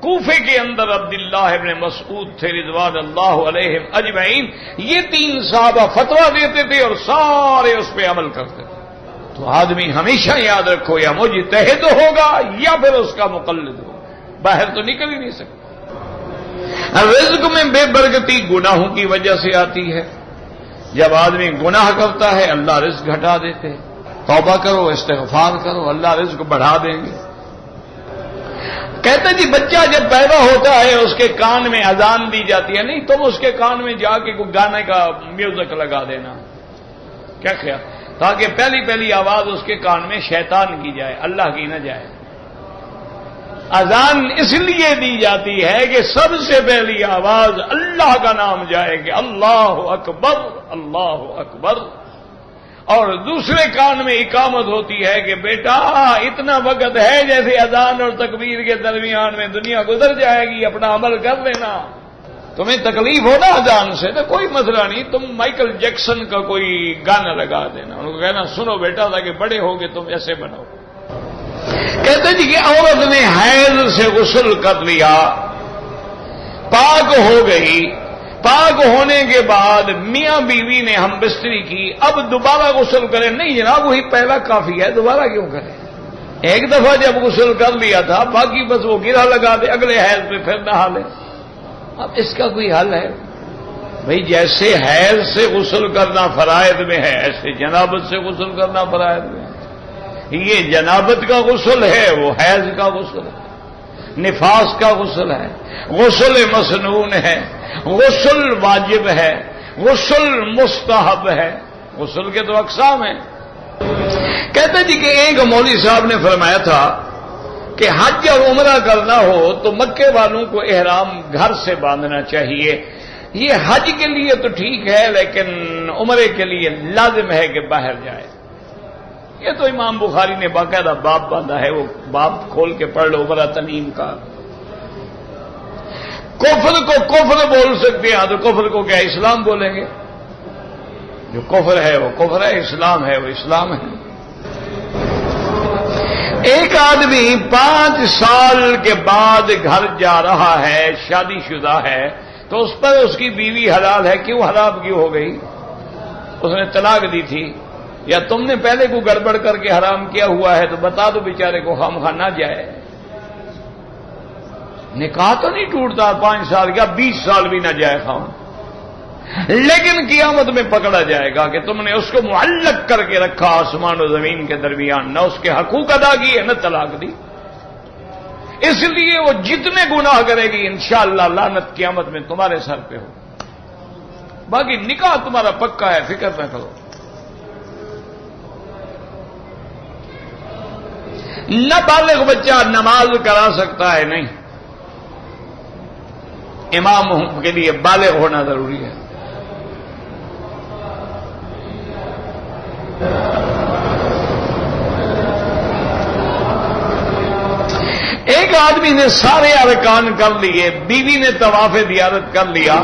کوفے کے اندر عبداللہ ابن مسعود تھے رضوان اللہ علیہم اجمعین۔ یہ تین صحابہ فتویٰ دیتے تھے اور سارے اس پہ عمل کرتے تھے۔ تو آدمی ہمیشہ یاد رکھو، یا مجتہد ہوگا یا پھر اس کا مقلد ہوگا، باہر تو نکل ہی نہیں سکتا۔ رزق میں بے برکتی گناہوں کی وجہ سے آتی ہے۔ جب آدمی گناہ کرتا ہے اللہ رزق گھٹا دیتے ہیں۔ توبہ کرو، استغفار کرو، اللہ رزق بڑھا دیں گے۔ کہتے جی بچہ جب پیدا ہوتا ہے اس کے کان میں اذان دی جاتی ہے، نہیں تم اس کے کان میں جا کے کوئی گانے کا میوزک لگا دینا، کیا خیال؟ تاکہ پہلی آواز اس کے کان میں شیطان کی جائے، اللہ کی نہ جائے۔ اذان اس لیے دی جاتی ہے کہ سب سے پہلی آواز اللہ کا نام جائے کہ اللہ اکبر اللہ اکبر، اور دوسرے کان میں اقامت ہوتی ہے کہ بیٹا اتنا وقت ہے جیسے اذان اور تکبیر کے درمیان میں دنیا گزر جائے گی، اپنا عمل کر لینا۔ تمہیں تکلیف ہو نا اذان سے تو کوئی مسئلہ نہیں، تم مائیکل جیکسن کا کوئی گانا لگا دینا، ان کو کہنا سنو بیٹا تاکہ بڑے ہو کے تم ایسے بنو۔ کہتے جی کہ عورت نے حیض سے غسل کر لیا، پاک ہو گئی، پاک ہونے کے بعد میاں بیوی نے ہم بستری کی، اب دوبارہ غسل کرے؟ نہیں جناب، وہی پہلا کافی ہے، دوبارہ کیوں کرے؟ ایک دفعہ جب غسل کر لیا تھا، باقی بس وہ گرہ لگا دے، اگلے حیض پہ پھر نہا لے۔ اب اس کا کوئی حل ہے؟ بھئی جیسے حیض سے غسل کرنا فرائض میں ہے، ایسے جنابت سے غسل کرنا فرائض میں ہے۔ یہ جنابت کا غسل ہے، وہ حیض کا غسل ہے، نفاس کا غسل ہے، غسل مسنون ہے، غسل واجب ہے، غسل مستحب ہے، غسل کے تو اقسام ہیں۔ کہتے جی کہ ایک مولوی صاحب نے فرمایا تھا کہ حج اور عمرہ کرنا ہو تو مکے والوں کو احرام گھر سے باندھنا چاہیے۔ یہ حج کے لیے تو ٹھیک ہے لیکن عمرے کے لیے لازم ہے کہ باہر جائے۔ یہ تو امام بخاری نے باقاعدہ باب باندھا ہے، وہ باب کھول کے پڑھ لو، عمرہ تنعیم کا۔ کفر کو کفر بول سکتے ہیں تو کفر کو کیا اسلام بولیں گے؟ جو کفر ہے وہ کفر ہے، اسلام ہے وہ اسلام ہے۔ ایک آدمی 5 سال کے بعد گھر جا رہا ہے، شادی شدہ ہے، تو اس پر اس کی بیوی حلال ہے، کیوں حرام کیوں ہو گئی؟ اس نے طلاق دی تھی، یا تم نے پہلے کو گڑبڑ کر کے حرام کیا ہوا ہے تو بتا دو بیچارے کو، خام خواہ نہ جائے۔ نکاح تو نہیں ٹوٹتا 5 سال کا، 20 سال بھی نہ جائے خام، لیکن قیامت میں پکڑا جائے گا کہ تم نے اس کو معلق کر کے رکھا آسمان و زمین کے درمیان، نہ اس کے حقوق ادا کیے نہ طلاق دی۔ اس لیے وہ جتنے گناہ کرے گی انشاءاللہ لعنت قیامت میں تمہارے سر پہ ہو۔ باقی نکاح تمہارا پکا ہے، فکر نہ کرو۔ نابالغ بچہ نماز کرا سکتا ہے؟ نہیں، امام کے لیے بالغ ہونا ضروری ہے۔ ایک آدمی نے سارے ارکان کر لیے، بیوی نے طواف زیارت کر لیا،